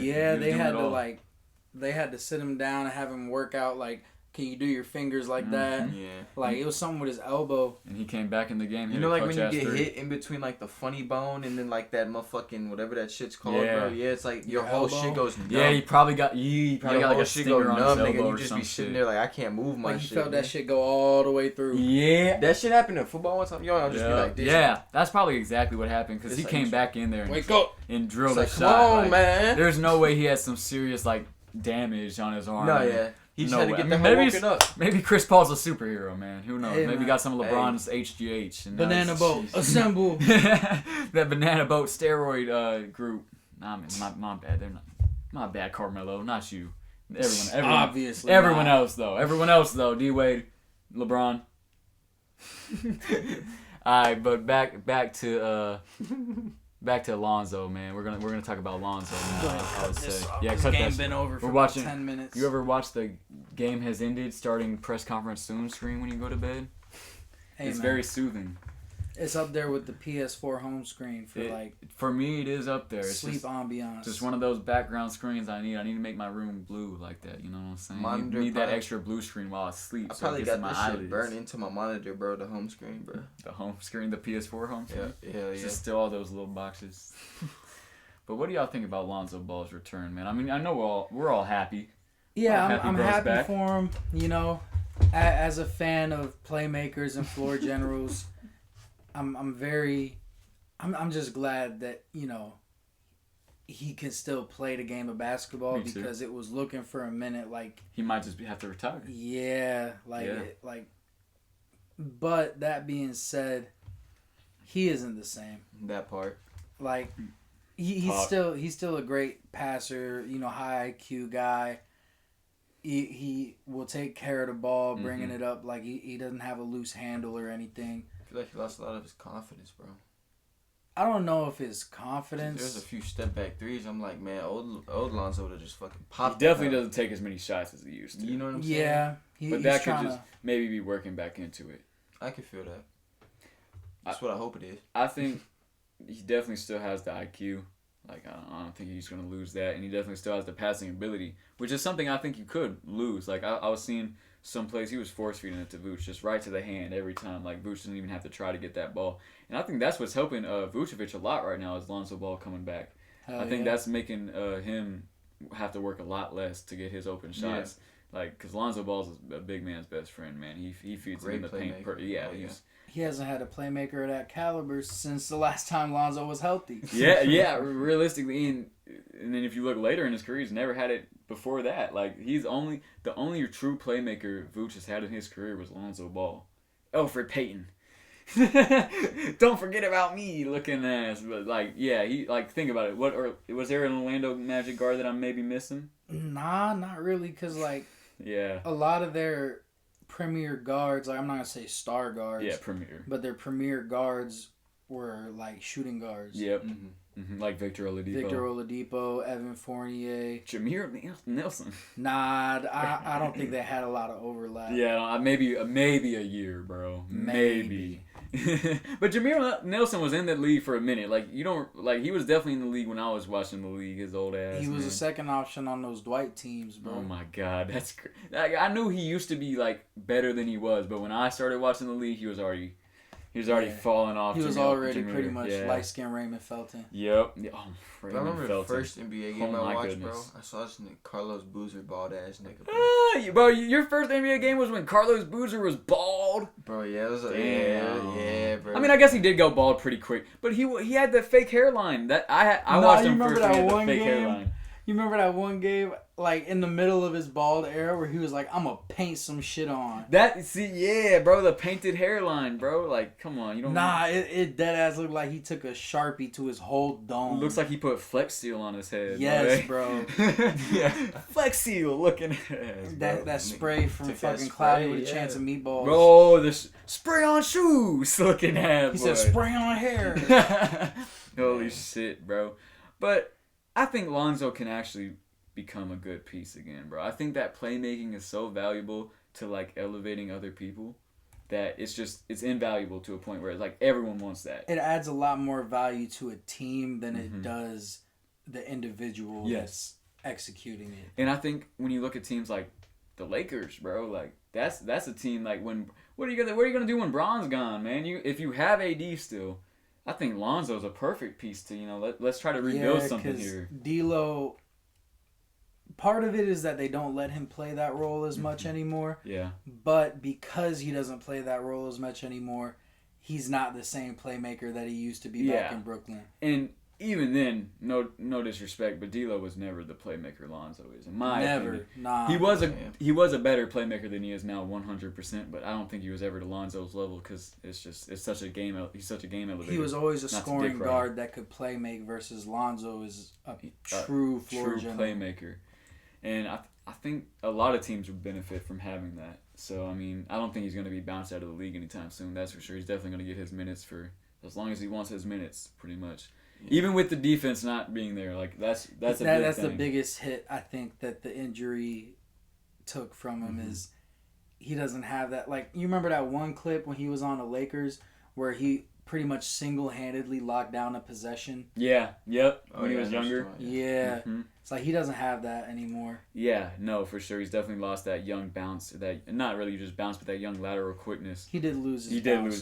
they had to sit him down and have him work out like. Can you do your fingers like that? Yeah. Like, it was something with his elbow. And he came back in the game. You know, like, when you get hit in between, like, the funny bone and then, like, that motherfucking whatever that shit's called, bro? Yeah, it's like your whole shit goes numb. Yeah, he probably got like a stinger on his elbow nigga, you just be sitting there like, I can't move my shit. You felt that shit go all the way through. Yeah. That shit happened in football one time. Yo, I'll just be like this. Yeah, that's probably exactly what happened because he came back in there and drilled a shot. Come on, man. There's no way he had some serious, like, damage on his arm. No, yeah. He just had to get the hell woken up. Maybe Chris Paul's a superhero, man. Who knows? Maybe got some of LeBron's HGH. And banana boat, assemble. That banana boat steroid group. Nah, man, my bad. They're not. My bad, Carmelo. Not you. Everyone. Obviously. Everyone else, though. Everyone else, though. D Wade, LeBron. All right, but back to Alonzo, man. We're gonna talk about Alonzo now. I would say, cut that. Been over for about 10 minutes. You ever watch the game has ended starting press conference soon screen when you go to bed? It's very soothing. It's up there with the PS4 home screen for me, it is up there. Sleep ambiance. Just one of those background screens I need. I need to make my room blue like that. You know what I'm saying? I need that extra blue screen while I sleep. I probably got this shit burned into my monitor, bro. The home screen, bro. The home screen, the PS4 home screen. Yeah. It's just still all those little boxes. But what do y'all think about Lonzo Ball's return, man? I mean, I know we're all happy. Yeah, I'm happy for him. You know, as a fan of playmakers and floor generals. I'm just glad that, you know, he can still play the game of basketball because it was looking for a minute like he might just have to retire. Yeah, but that being said, he isn't the same. That part. Like he's still a great passer, you know, high IQ guy. He will take care of the ball, bringing it up like he doesn't have a loose handle or anything. I feel like he lost a lot of his confidence, bro. I don't know if his confidence. There's a few step back threes. I'm like, man, old Lonzo would have just fucking popped. He definitely doesn't take as many shots as he used to. You know what I'm saying? Yeah, but that could just maybe be working back into it. I can feel that. That's what I hope it is. I think he definitely still has the IQ. Like, I don't think he's going to lose that. And he definitely still has the passing ability, which is something I think you could lose. Like, I was seeing some plays, he was force-feeding it to Vooch, just right to the hand every time. Like, Vooch didn't even have to try to get that ball. And I think that's what's helping Vucevic a lot right now is Lonzo Ball coming back. I think that's making him have to work a lot less to get his open shots. Yeah. Like, because Lonzo Ball's a big man's best friend, man. He feeds him in the paint. He hasn't had a playmaker of that caliber since the last time Lonzo was healthy. Yeah, realistically. And then if you look later in his career, he's never had it before that. Like, the only true playmaker Vooch has had in his career was Lonzo Ball. Elfrid Payton. Don't forget about me looking ass. But, like, yeah, think about it. Was there an Orlando Magic guard that I'm maybe missing? Nah, not really, because, like, a lot of their premier guards, like, I'm not going to say star guards. Yeah, premier. But their premier guards were, like, shooting guards. Yep. Like Victor Oladipo. Evan Fournier. Jameer Nelson. Nah, I don't think they had a lot of overlap. Yeah, maybe a year, bro. Maybe. But Jameer Nelson was in the league for a minute. Like, he was definitely in the league when I was watching the league, his old ass. He was a second option on those Dwight teams, bro. Oh my God, that's I knew he used to be, like, better than he was, but when I started watching the league, he was already falling off. He was already pretty much light-skinned Raymond Felton. Yep. Oh, I remember the first NBA game I watched, bro. I saw this nigga, Carlos Boozer, bald-ass nigga, bro. Your first NBA game was when Carlos Boozer was bald? Bro, yeah, it was yeah, bro. I mean, I guess he did go bald pretty quick, but he had the fake hairline. That I watched him first. He had the fake hairline. You remember that one game, like, in the middle of his bald era where he was like, I'm going to paint some shit on. Bro, the painted hairline, bro. Like, come on. You don't it dead ass looked like he took a Sharpie to his whole dome. It looks like he put Flex Seal on his head. Yes, bro. Flex Seal looking ass, bro. That spray from fucking Cloudy with a Chance of Meatballs. Bro, this spray on shoes looking ass. He said spray on hair. Holy shit, bro. But I think Lonzo can actually become a good piece again, bro. I think that playmaking is so valuable to, like, elevating other people that it's invaluable to a point where, like, everyone wants that. It adds a lot more value to a team than it does the individual that's executing it. And I think when you look at teams like the Lakers, bro, like, that's a team, like, what are you gonna do when Bron's gone, man? If you have AD still, I think Lonzo's a perfect piece to, let's try to rebuild something here. D'Lo, part of it is that they don't let him play that role as much anymore. Yeah. But because he doesn't play that role as much anymore, he's not the same playmaker that he used to be back in Brooklyn. And even then, no disrespect, but D'Lo was never the playmaker Lonzo is, in my opinion. Nah. He was a better playmaker than he is now, 100%. But I don't think he was ever to Lonzo's level because it's such a game. He's such a game elevator. He was always a scoring guard that could play make versus Lonzo is a true floor general. Playmaker, and I think a lot of teams would benefit from having that. So I mean, I don't think he's going to be bounced out of the league anytime soon. That's for sure. He's definitely going to get his minutes for as long as he wants his minutes, pretty much. Yeah. Even with the defense not being there, like that's the biggest hit I think that the injury took from him is he doesn't have that. Like, you remember that one clip when he was on the Lakers where he pretty much single-handedly locked down a possession? Yeah, yep. When he was younger. Yeah. It's like he doesn't have that anymore. Yeah, no, for sure. He's definitely lost that young bounce, that not really just bounce, but that young lateral quickness. He did lose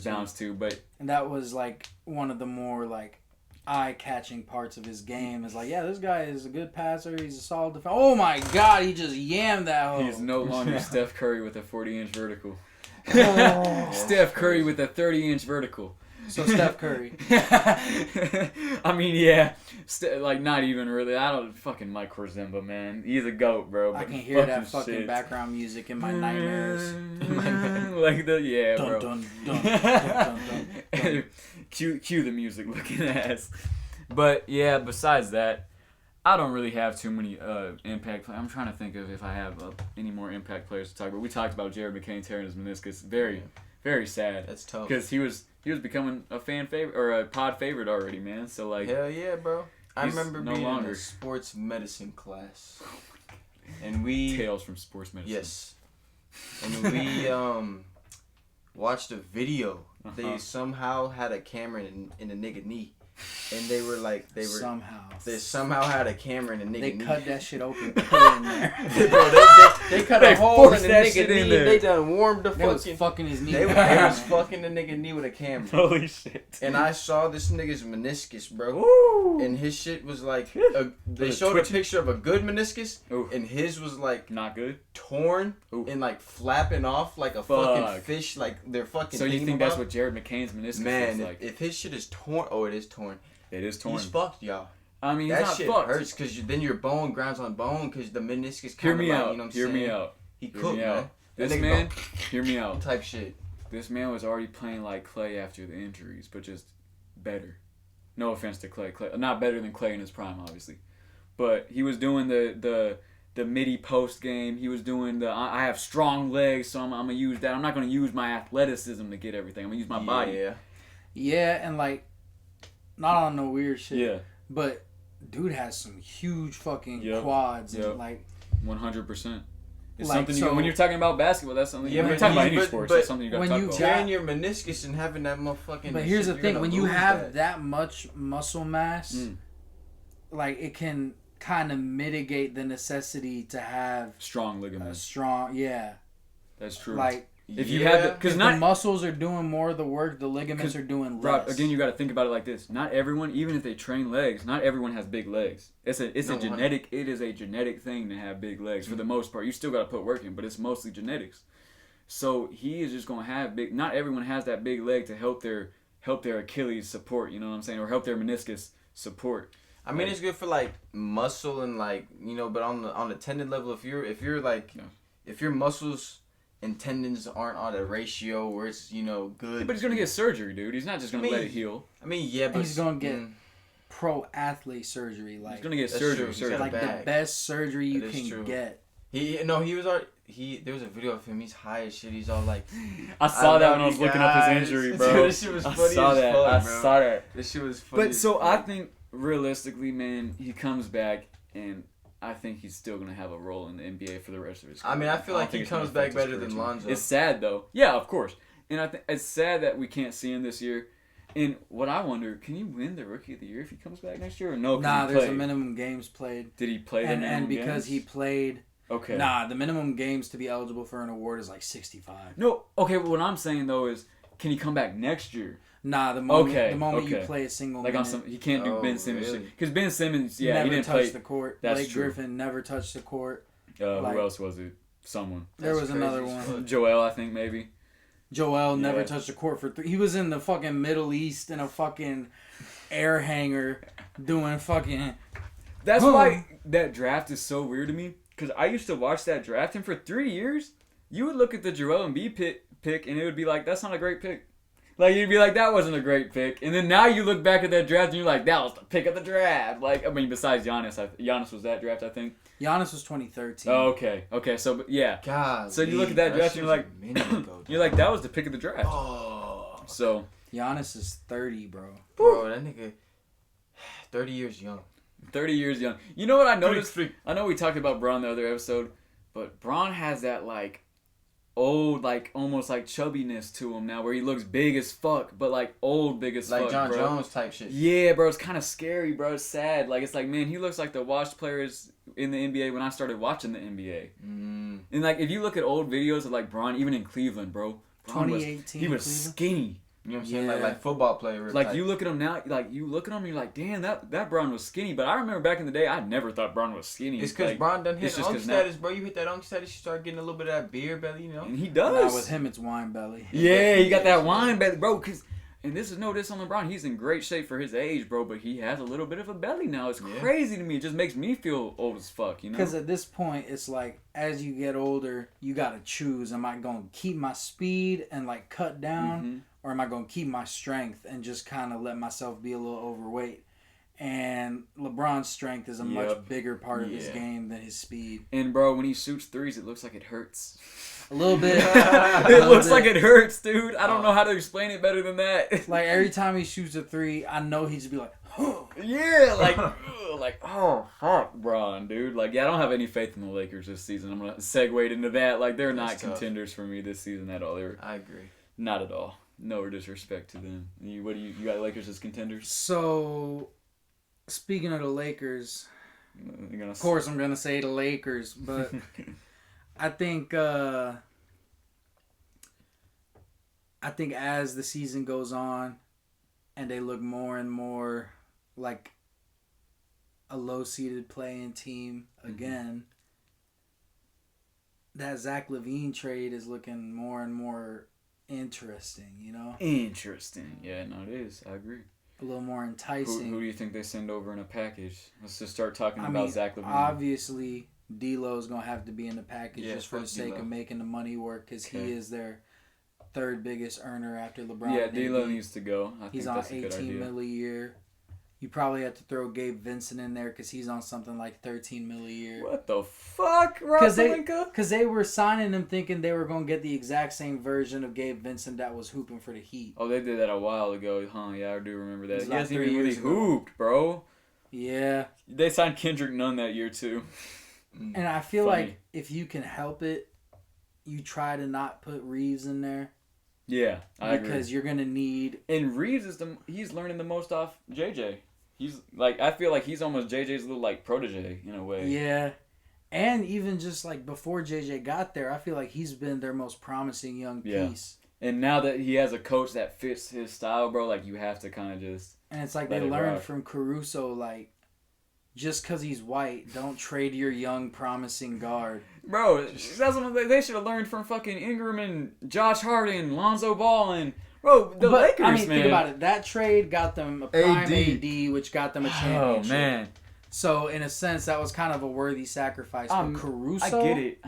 bounce too, but and that was like one of the more like eye-catching parts of his game is like, this guy is a good passer. He's a solid defender. Oh my God, he just yammed that hole. He's no longer Steph Curry with a 40-inch vertical. Steph Curry with a 30-inch vertical. So Steph Curry. I mean, yeah. Like, not even really. I don't fucking Mike Korzemba, man. He's a GOAT, bro. I can hear that fucking background music in my nightmares. Like the, dun, bro. Dun, dun, dun, dun, dun, dun. Cue the music looking ass. But, yeah, besides that, I don't really have too many impact players. I'm trying to think of if I have any more impact players to talk about. We talked about Jared McCain tearing his meniscus. Very, very sad. That's tough. Because he was becoming a fan favorite or a pod favorite already, man. So, like, hell yeah, bro. I remember being in a sports medicine class, and we Tales from Sports Medicine. Yes, and we watched a video. They somehow had a camera in a nigga knee, and they were somehow had a camera in the nigga They knee. cut that shit open, put it in there. Bro, they cut a hole in the nigga knee. They done warmed the They was fucking his knee. They was fucking the nigga knee with a camera. Holy shit. And I saw this nigga's meniscus, bro. Woo. And his shit was like, they showed a picture of a good meniscus, and his was like not good, torn and like flapping off like a fucking fish, like they're fucking. So you think that's what Jared McCain's meniscus is like? If his shit is torn, oh, it is torn. It is torn. He's fucked, y'all. I mean, that he's shit not fucked. hurts because then your bone grinds on bone because the meniscus. Hear me like, out. You know what I'm Hear saying? me out. He cooked, man. This man, hear me out. Type shit. This man was already playing like Clay after the injuries, but just better. No offense to Clay. Not better than Clay in his prime, obviously. But he was doing the midi post game. He was doing I have strong legs, so I'm gonna use that. I'm not gonna use my athleticism to get everything. I'm gonna use my body. Yeah, and like, not on no weird shit. Yeah. But dude has some huge fucking quads and like 100%. It's like, something when you're talking about basketball, that's something. Yeah, when you're talking about any sports, that's something you gotta talk about. Tearing your meniscus and having that motherfucking. But here's the thing: when you have that much muscle mass, like it can kind of mitigate the necessity to have strong ligaments. That's true. Like if you have because the muscles are doing more of the work, the ligaments are doing less. Rob, again, you got to think about it like this: not everyone, even if they train legs, not everyone has big legs. It is a genetic thing to have big legs for the most part. You still got to put work in, but it's mostly genetics. So he is just gonna have big. Not everyone has that big leg to help their Achilles support. You know what I'm saying, or help their meniscus support. I mean, it's good for like muscle and like but on the tendon level, if you're like if your muscles and tendons aren't on a ratio where it's good. Yeah, but he's gonna get surgery, dude. He's not just gonna let it heal. I mean, yeah, but he's gonna get pro athlete surgery. Like he's gonna get surgery. Like the best surgery you can get. He was already. There was a video of him. He's high as shit. He's all like, I saw that when I was looking up his injury, bro. Dude, this shit was funny as fuck, bro. I saw that. This shit was funny. But so I think realistically, man, he comes back and I think he's still gonna have a role in the NBA for the rest of his career. I mean, I feel like he comes back better than Lonzo. It's sad though. Yeah, of course. And I think it's sad that we can't see him this year. And what I wonder, can you win the Rookie of the Year if he comes back next year or no? Nah, there's a minimum games played. Did he play the minimum games? And because he played. Okay. Nah, the minimum games to be eligible for an award is like 65. No, okay, but what I'm saying though is, can he come back next year? Nah, the moment you play a single like minute. He can't do Ben Simmons shit. Because Ben Simmons, he never didn't touched play the court. That's Blake true. Griffin never touched the court. Who else was it? Someone. There was another one. Joel, I think maybe. Joel never touched the court for 3. He was in the fucking Middle East in a fucking air hangar doing fucking. That's why that draft is so weird to me. Because I used to watch that draft, and for 3 years, you would look at the Joel Embiid pick, and it would be like, that's not a great pick. Like, you'd be like, that wasn't a great pick. And then now you look back at that draft, and you're like, that was the pick of the draft. Like, I mean, besides Giannis. Giannis was that draft, I think. Giannis was 2013. Oh, okay, so, yeah. God. So you look at that draft, and you're like, you're like, that was the pick of the draft. Oh. So. Giannis is 30, bro. Bro, that nigga, 30 years young. 30 years young. You know what I noticed? I know we talked about Bron the other episode, but Bron has that, like, old, like, almost, like, chubbiness to him now, where he looks big as fuck, but, like, old big as fuck, like John bro. Jones type shit. Yeah, bro, it's kind of scary, bro. It's sad. Like, it's like, man, he looks like the washed players in the NBA when I started watching the NBA. And, like, if you look at old videos of, like, Bron, even in Cleveland, bro. 2018 he was skinny. You know what I'm saying? Like football player. Like, you look at him now, like, you look at him, you're like, damn, that Bron was skinny. But I remember back in the day, I never thought Bron was skinny. It's because like, Bron done hit unk status, bro. You hit that unk status, you start getting a little bit of that beer belly, you know? And he does. Nah, with him, it's wine belly. Yeah, he got that wine belly, bro. And this is no diss on LeBron. He's in great shape for his age, bro. But he has a little bit of a belly now. It's crazy to me. It just makes me feel old as fuck, you know? Because at this point, it's like, as you get older, you got to choose. Am I going to keep my speed and, like, cut down? Or am I going to keep my strength and just kind of let myself be a little overweight? And LeBron's strength is a much bigger part of his game than his speed. And, bro, when he shoots threes, it looks like it hurts. A little bit. It looks like it hurts, dude. I don't know how to explain it better than that. Like, every time he shoots a 3, I know he'd just be like, oh. Yeah, like, oh, fuck, Bron, dude. Like, yeah, I don't have any faith in the Lakers this season. I'm going to segue into that. Like, they're not contenders for me this season at all. I agree. Not at all. No disrespect to them. You got Lakers as contenders? So, speaking of the Lakers, of course I'm gonna say the Lakers, but I think as the season goes on, and they look more and more like a low-seeded playing team again, that Zach LaVine trade is looking more and more interesting, you know? Interesting. Yeah, no, it is. I agree. A little more enticing. Who do you think they send over in a package? Let's just start talking about Zach LaVine. Obviously, D'Lo's going to have to be in the package just for the sake of making the money work because he is their third biggest earner after LeBron. Yeah, D'Lo needs to go. He's on $18 million a year. You probably have to throw Gabe Vincent in there because he's on something like $13 million a year. What the fuck, Rob Pelinka? Because they were signing him thinking they were going to get the exact same version of Gabe Vincent that was hooping for the Heat. Oh, they did that a while ago, huh? Yeah, I do remember that. He hasn't even really hooped, bro. Yeah. They signed Kendrick Nunn that year, too. And I feel like if you can help it, you try to not put Reeves in there. Yeah, I agree. Because you're going to need... And Reeves he's learning the most off JJ. He's like, I feel like he's almost JJ's little like protege in a way. Yeah. And even just like before JJ got there, I feel like he's been their most promising young piece. And now that he has a coach that fits his style, bro, like you have to kind of just... And it's like they learned from Caruso, like, just because he's white, don't trade your young promising guard. Bro, that's what they should have learned from fucking Ingram and Josh Hart and Lonzo Ball and... Bro, the Lakers, I mean, man. Think about it. That trade got them a prime AD, which got them a championship. Oh, man. So, in a sense, that was kind of a worthy sacrifice. But Caruso, I get it.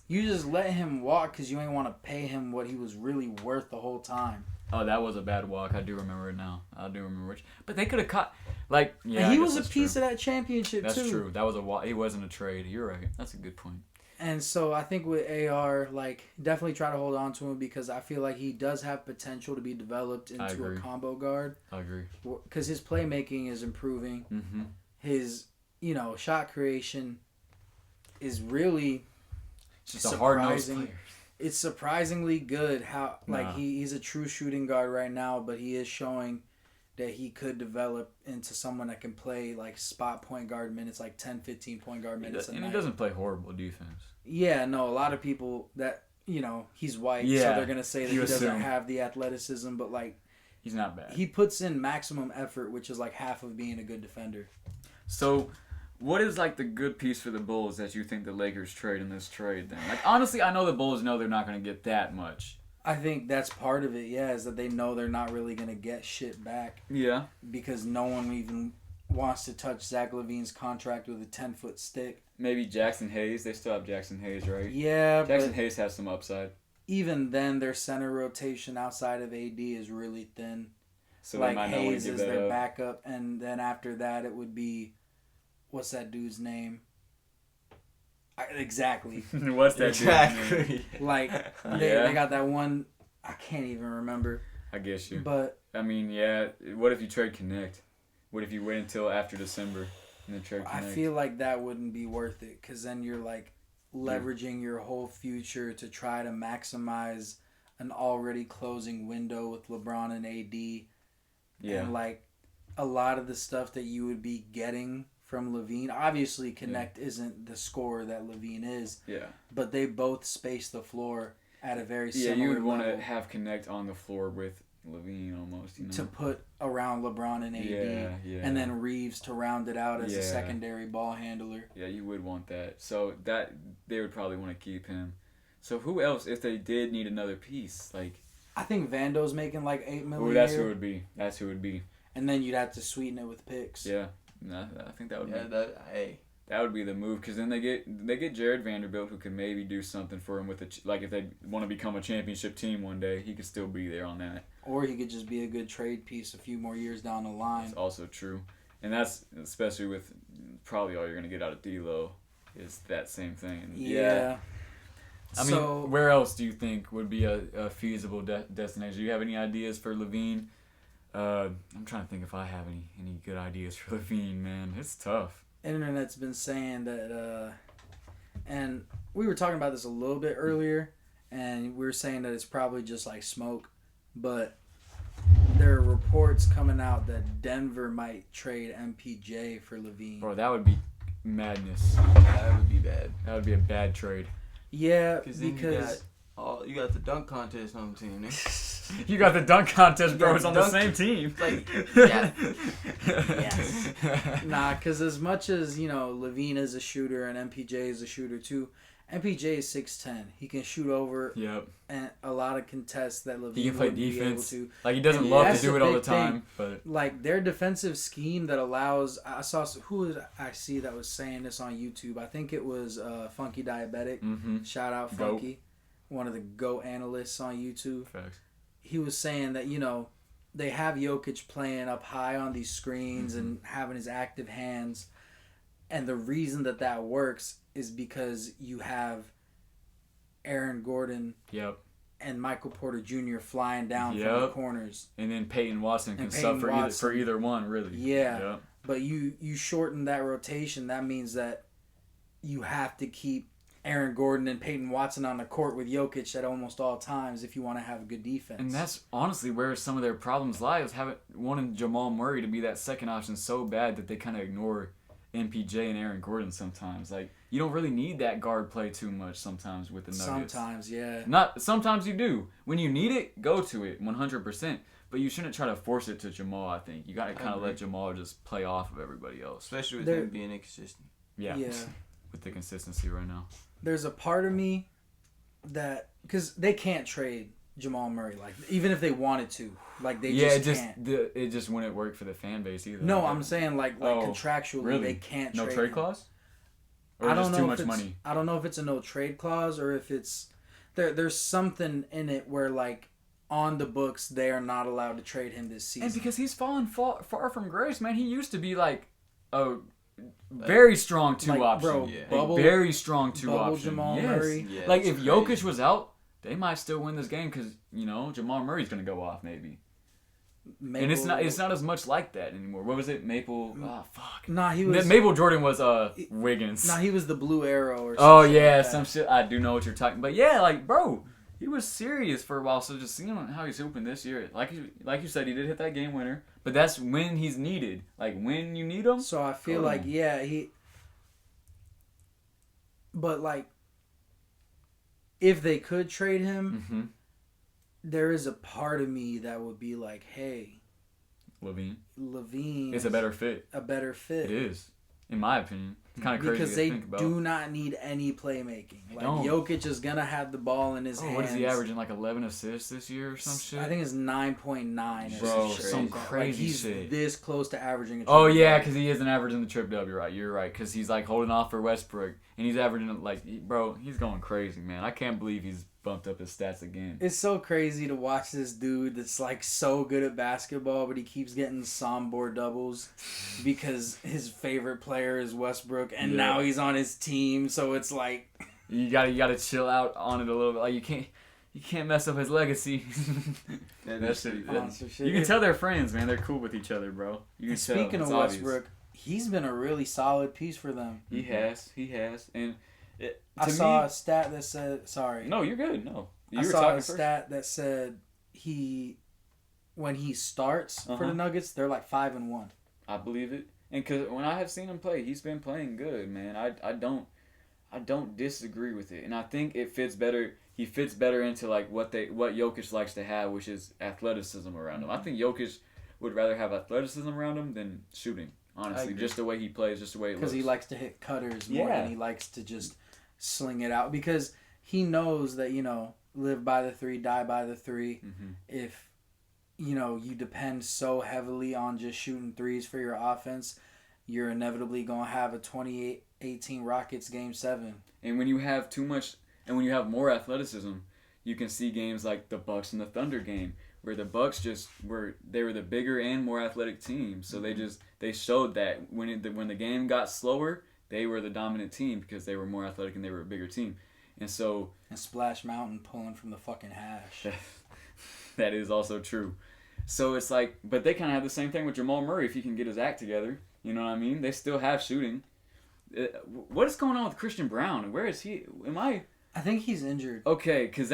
You just let him walk because you ain't want to pay him what he was really worth the whole time. Oh, that was a bad walk. I do remember it now. I do remember which. But they could have caught... Like, yeah, and he was a piece of that championship, too. That's true. That was a walk. It wasn't a trade. You're right. That's a good point. And so I think with AR, like, definitely try to hold on to him because I feel like he does have potential to be developed into a combo guard. I agree. Because his playmaking is improving. Mm-hmm. His, shot creation is really just a hard-nosed player. It's surprisingly good how, he's a true shooting guard right now, but he is showing that he could develop into someone that can play like spot point guard minutes, like 10, 15 point guard minutes. And he doesn't play horrible defense. Yeah, no, a lot of people that, he's white, so they're going to say that he doesn't have the athleticism, but like... He's not bad. He puts in maximum effort, which is like half of being a good defender. So, what is like the good piece for the Bulls that you think the Lakers trade in this trade then? Like, honestly, I know the Bulls know they're not going to get that much. I think that's part of it, is that they know they're not really going to get shit back. Yeah. Because no one even wants to touch Zach LaVine's contract with a 10-foot stick. Maybe Jackson Hayes. They still have Jackson Hayes, right? Yeah, Jackson Hayes has some upside. Even then, their center rotation outside of AD is really thin. So like, Hayes is their backup, and then after that, it would be... What's that dude's name? Exactly. What's that? Exactly. Like they got that one. I can't even remember. I guess you. But I mean, yeah. What if you trade Connect? What if you wait until after December and then trade Connect? I feel like that wouldn't be worth it because then you're like leveraging your whole future to try to maximize an already closing window with LeBron and AD. Yeah. And like a lot of the stuff that you would be getting from LaVine. Obviously, Connect isn't the scorer that LaVine is. Yeah. But they both space the floor at a very similar level. Yeah, you would want to have Connect on the floor with LaVine almost, To put around LeBron and AD. Yeah. And then Reeves to round it out as a secondary ball handler. Yeah, you would want that. So that they would probably want to keep him. So who else, if they did need another piece? Like, I think Vando's making like $8 million. Oh, that's who it would be. That's who it would be. And then you'd have to sweeten it with picks. Yeah. No, I think that would be that would be the move because then they get Jared Vanderbilt who can maybe do something for him with if they want to become a championship team one day, he could still be there on that. Or he could just be a good trade piece a few more years down the line. That's also true, and that's especially with probably all you're gonna get out of D'Lo is that same thing. And yeah. I mean, where else do you think would be a feasible destination? Do you have any ideas for LaVine? I'm trying to think if I have any good ideas for LaVine, man. It's tough. Internet's been saying that, and we were talking about this a little bit earlier, and we were saying that it's probably just like smoke, but there are reports coming out that Denver might trade MPJ for LAVINE. Bro, that would be madness. That would be bad. That would be a bad trade. Yeah, because you got the dunk contest on the team. You got the dunk contest, bro. It's on the same team. Like, yeah. Yes. Nah, because as much as, LAVINE is a shooter and MPJ is a shooter too, MPJ is 6'10". He can shoot over and a lot of contests that LAVINE he can play defense. Be able to. Like, he doesn't love to do it all the time. But like, their defensive scheme that allows... I saw... Who did I see that was saying this on YouTube? I think it was Funky Diabetic. Mm-hmm. Shout out Funky. One of the GOAT analysts on YouTube. Facts. He was saying that, they have Jokic playing up high on these screens and having his active hands. And the reason that works is because you have Aaron Gordon and Michael Porter Jr. flying down from the corners. And then Peyton Watson can sub for either one, really. Yeah. Yep. But you shorten that rotation. That means that you have to keep Aaron Gordon and Peyton Watson on the court with Jokic at almost all times if you want to have a good defense. And that's honestly where some of their problems lie, is wanting Jamal Murray to be that second option so bad that they kind of ignore MPJ and Aaron Gordon sometimes. Like, you don't really need that guard play too much sometimes with the Nuggets. Sometimes, yeah. Sometimes you do. When you need it, go to it 100%. But you shouldn't try to force it to Jamal, I think. You got to kind of let Jamal just play off of everybody else. Especially with him being inconsistent. Yeah. With the consistency right now. There's a part of me that... Because they can't trade Jamal Murray, like, even if they wanted to. Like, they can't. It just wouldn't work for the fan base either. No, I'm saying, like contractually, really? they can't no trade trade him. Clause? Or I don't know too if much it's, money? I don't know if it's a no trade clause or if it's... There's something in it where, like, on the books, they are not allowed to trade him this season. And because he's fallen far from grace, man. He used to be, like, a very strong two option. Bro, a very strong two option. Jamal Murray. Yeah, like, if Jokic was out, they might still win this game because, Jamal Murray's going to go off maybe. And it's not as much like that anymore. What was it? Maple? Oh, fuck. Nah, he was... Maple Jordan was Wiggins. Nah, he was the Blue Arrow or something. Oh, yeah, some shit. I do know what you're talking about. But, yeah, like, bro, he was serious for a while. So just seeing how he's hooping this year. Like you said, he did hit that game winner. But that's when he's needed. Like, when you need him. So I feel like, he... But, like, if they could trade him, there is a part of me that would be like, hey, LAVINE is a better fit. It is, in my opinion. It's kind of crazy because to think about. They do not need any playmaking. Like, Jokic is going to have the ball in his hands. What is he averaging, like 11 assists this year or some shit? I think it's 9.9. Bro, some crazy shit. He's this close to averaging a triple. Oh, yeah, because he isn't averaging the triple double. You're right. Because he's, like, holding off for Westbrook. And he's averaging, like, bro, he's going crazy, man. I can't believe he's bumped up his stats again. It's so crazy to watch this dude that's, like, so good at basketball, but he keeps getting Sombor doubles because his favorite player is Westbrook, and now he's on his team, so it's like... You gotta chill out on it a little bit. Like, you can't mess up his legacy. That shit. You can tell they're friends, man. They're cool with each other, bro. You can tell. Speaking of Westbrook, he's been a really solid piece for them. He has. And I saw a stat that said... Sorry. No, you're good. No. I saw a stat that said when he starts for the Nuggets, they're like 5-1. I believe it. And because when I have seen him play, he's been playing good, man. I don't disagree with it. And I think it fits better. He fits better into like what Jokic likes to have, which is athleticism around him. I think Jokic would rather have athleticism around him than shooting. Honestly, just the way he plays, just the way it looks. Because he likes to hit cutters more than he likes to just sling it out. Because he knows that, live by the three, die by the three. Mm-hmm. If, you depend so heavily on just shooting threes for your offense, you're inevitably going to have a 28-18 Rockets Game 7. And when you have too much, and when you have more athleticism, you can see games like the Bucks and the Thunder game, where the Bucks they were the bigger and more athletic team. So they showed that when the game got slower, they were the dominant team because they were more athletic and they were a bigger team. And Splash Mountain pulling from the fucking hash. That is also true. So it's like, but they kind of have the same thing with Jamal Murray if he can get his act together. You know what I mean? They still have shooting. What is going on with Christian Brown? Where is he? I think he's injured. Okay, because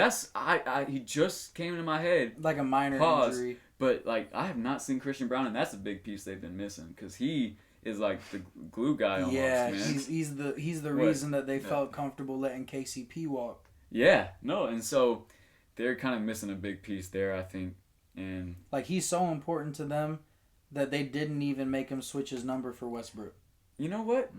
he just came into my head. Like a minor injury. But, like, I have not seen Christian Brown, and that's a big piece they've been missing. Because he is, like, the glue guy almost, man. He's the reason that they felt comfortable letting KCP walk. Yeah, no, and so they're kind of missing a big piece there, I think. And like, he's so important to them that they didn't even make him switch his number for Westbrook. You know what?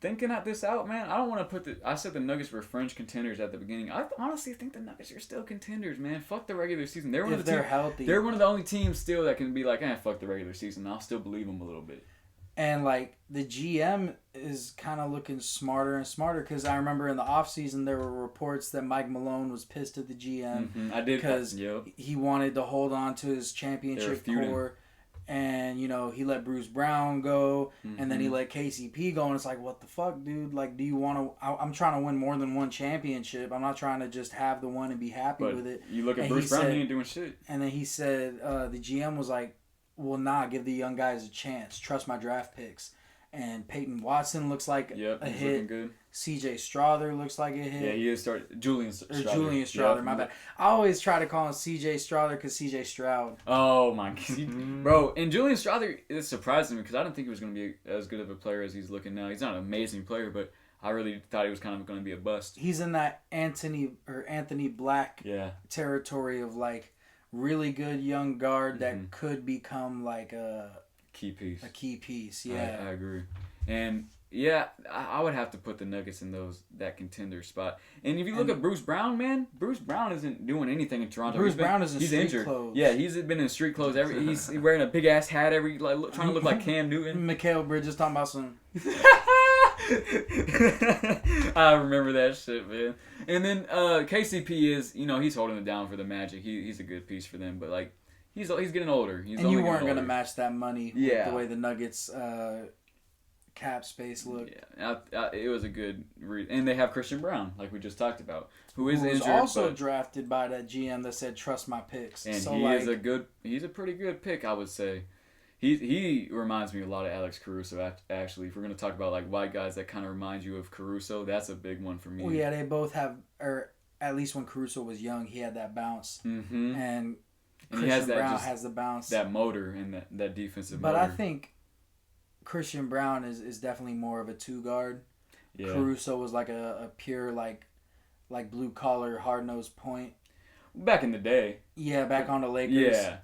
Thinking this out, man, I don't want to put I said the Nuggets were fringe contenders at the beginning. I honestly think the Nuggets are still contenders, man. Fuck the regular season. They're healthy. They're one of the only teams still that can be like, fuck the regular season. I'll still believe them a little bit. And, like, the GM is kind of looking smarter and smarter because I remember in the offseason there were reports that Mike Malone was pissed at the GM. I did. Because he wanted to hold on to his championship core. And, you know, he let Bruce Brown go. And then he let KCP go. And it's like, what the fuck, dude? Like, do you want to... I'm trying to win more than one championship. I'm not trying to just have the one and be happy with it. You look at Bruce Brown, he ain't doing shit. And then he said, the GM was like, well, give the young guys a chance. Trust my draft picks. And Peyton Watson looks like a hit. Good. CJ Strother looks like a hit. Yeah, he is Julian Strother, my bad. I always try to call him CJ Strother because CJ Stroud. Oh, my God. Bro, and Julian Strother is surprising me because I didn't think he was going to be as good of a player as he's looking now. He's not an amazing player, but I really thought he was kind of going to be a bust. He's in that Anthony Black territory of, like, really good young guard that could become like a key piece. A key piece, yeah. I agree. And yeah, I would have to put the Nuggets in that contender spot. And if you look at Bruce Brown, man, Bruce Brown isn't doing anything in Toronto. Bruce Brown is in street injured. Clothes. Yeah, he's been in street clothes. He's wearing a big ass hat trying to look like Cam Newton. Mikal Bridges talking about some. I remember that shit, man. And then KCP is, he's holding it down for the Magic. He's a good piece for them, but like he's getting older. And you weren't gonna match that money with the way the Nuggets cap space looked. Yeah, it was a good and they have Christian Brown, like we just talked about, who is injured. Also drafted by that GM that said trust my picks. And so he's a pretty good pick, I would say. He reminds me a lot of Alex Caruso, actually. If we're going to talk about like white guys that kind of remind you of Caruso, that's a big one for me. Well, yeah, they both have, or at least when Caruso was young, he had that bounce. Mm-hmm. And Christian Brown has the bounce. That motor and that defensive motor. But I think Christian Brown is definitely more of a two-guard. Yeah. Caruso was like a pure, like blue-collar, hard-nosed point. Back in the day. Yeah, back on the Lakers. Yeah.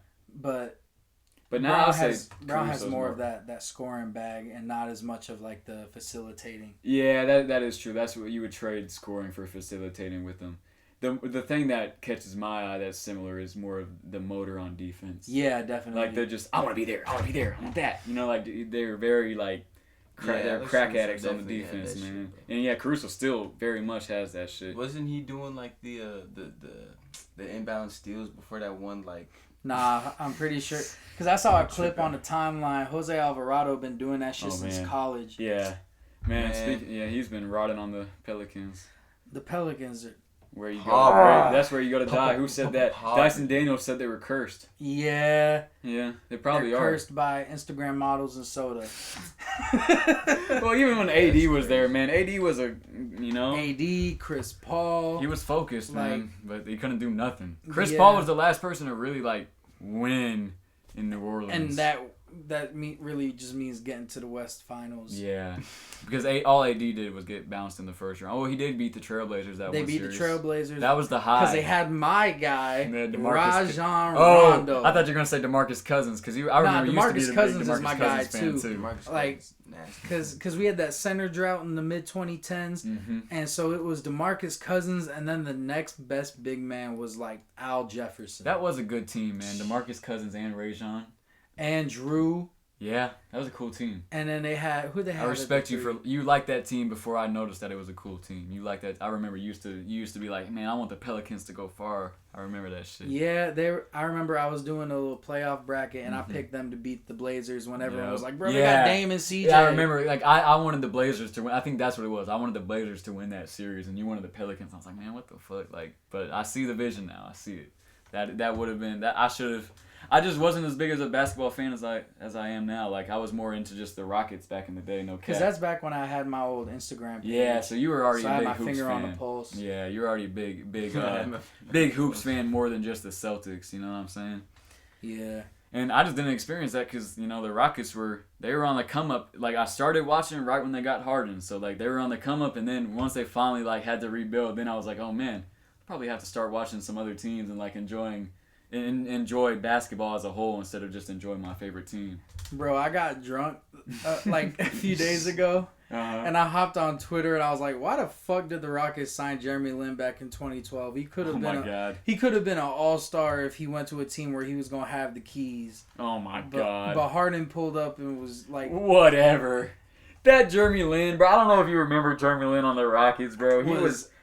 But now Brown has more of that scoring bag and not as much of like the facilitating. Yeah, that is true. That's what you would trade scoring for facilitating with them. The thing that catches my eye that's similar is more of the motor on defense. Yeah, definitely. Like they're just, I want to be there, I want that. Like they're very like they're crack addicts on the defense, man. Shit, and yeah, Caruso still very much has that shit. Wasn't he doing like the inbound steals before that one like? Nah, I'm pretty sure. Because I saw a clip on the timeline. Jose Alvarado been doing that shit since college. Yeah. Man. He's been rotting on the Pelicans. The Pelicans are... Where you go. That's where you go to die. Who said that? Dyson Daniels said they were cursed. Yeah. Yeah, they probably They're cursed by Instagram models and soda. Well, even when AD was there, man. AD was AD, Chris Paul. He was focused, man, but he couldn't do nothing. Chris Paul was the last person to really, win in New Orleans. And that really just means getting to the West Finals. Yeah, because all AD did was get bounced in the first round. Oh, he did beat the Trailblazers They beat the Trailblazers. That was the high. Because they had my guy, Rajon Rondo. I thought you were going to say DeMarcus Cousins, because I remember DeMarcus used to be Cousins DeMarcus is my Cousins guy, too. Because we had that center drought in the mid-2010s, and so it was DeMarcus Cousins, and then the next best big man was, Al Jefferson. That was a good team, man. DeMarcus Cousins and Rajon. And Drew. Yeah, that was a cool team. And then they had I respect you for you liked that team before I noticed that it was a cool team. You like that. I remember you used to be like, man, I want the Pelicans to go far. I remember that shit. Yeah, I remember I was doing a little playoff bracket and I picked them to beat the Blazers when everyone was like, bro, they got Dame and CJ. Yeah, I remember. I wanted the Blazers to win. I think that's what it was. I wanted the Blazers to win that series, and you wanted the Pelicans. I was like, man, what the fuck? But I see the vision now. I see it. That would have been that. I just wasn't as big as a basketball fan as I am now. Like, I was more into just the Rockets back in the day. No cap. Because that's back when I had my old Instagram page. Yeah, so you were already so a big I had my Hoops finger fan. on the pulse. Yeah, you were already big Hoops fan more than just the Celtics. You know what I'm saying? Yeah. And I just didn't experience that because, the Rockets were on the come up. Like, I started watching right when they got Harden. So, like, they were on the come up. And then once they finally, like, had to rebuild, then I was like, oh, man, I probably have to start watching some other teams and, like, enjoy basketball as a whole instead of just enjoying my favorite team. Bro, I got drunk, like, a few days ago. And I hopped on Twitter and I was like, why the fuck did the Rockets sign Jeremy Lin back in 2012? He could have he could have been an all-star if he went to a team where he was going to have the keys. Oh my God. But Harden pulled up and was like, whatever. That Jeremy Lin, bro. I don't know if you remember Jeremy Lin on the Rockets, bro.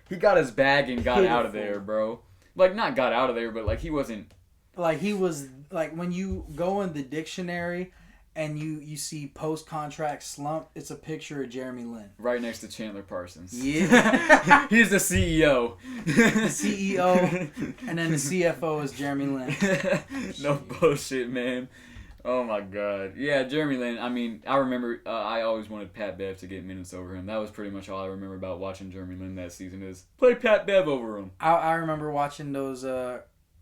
He got his bag and got out of there, bro. Like, not got out of there, but like he wasn't. Like, he was, like, when you go in the dictionary and you see post-contract slump, it's a picture of Jeremy Lin. Right next to Chandler Parsons. Yeah. He's the CEO. The CEO, and then the CFO is Jeremy Lin. No bullshit, man. Oh, my God. Yeah, Jeremy Lin, I mean, I remember I always wanted Pat Bev to get minutes over him. That was pretty much all I remember about watching Jeremy Lin that season is play Pat Bev over him. I remember watching those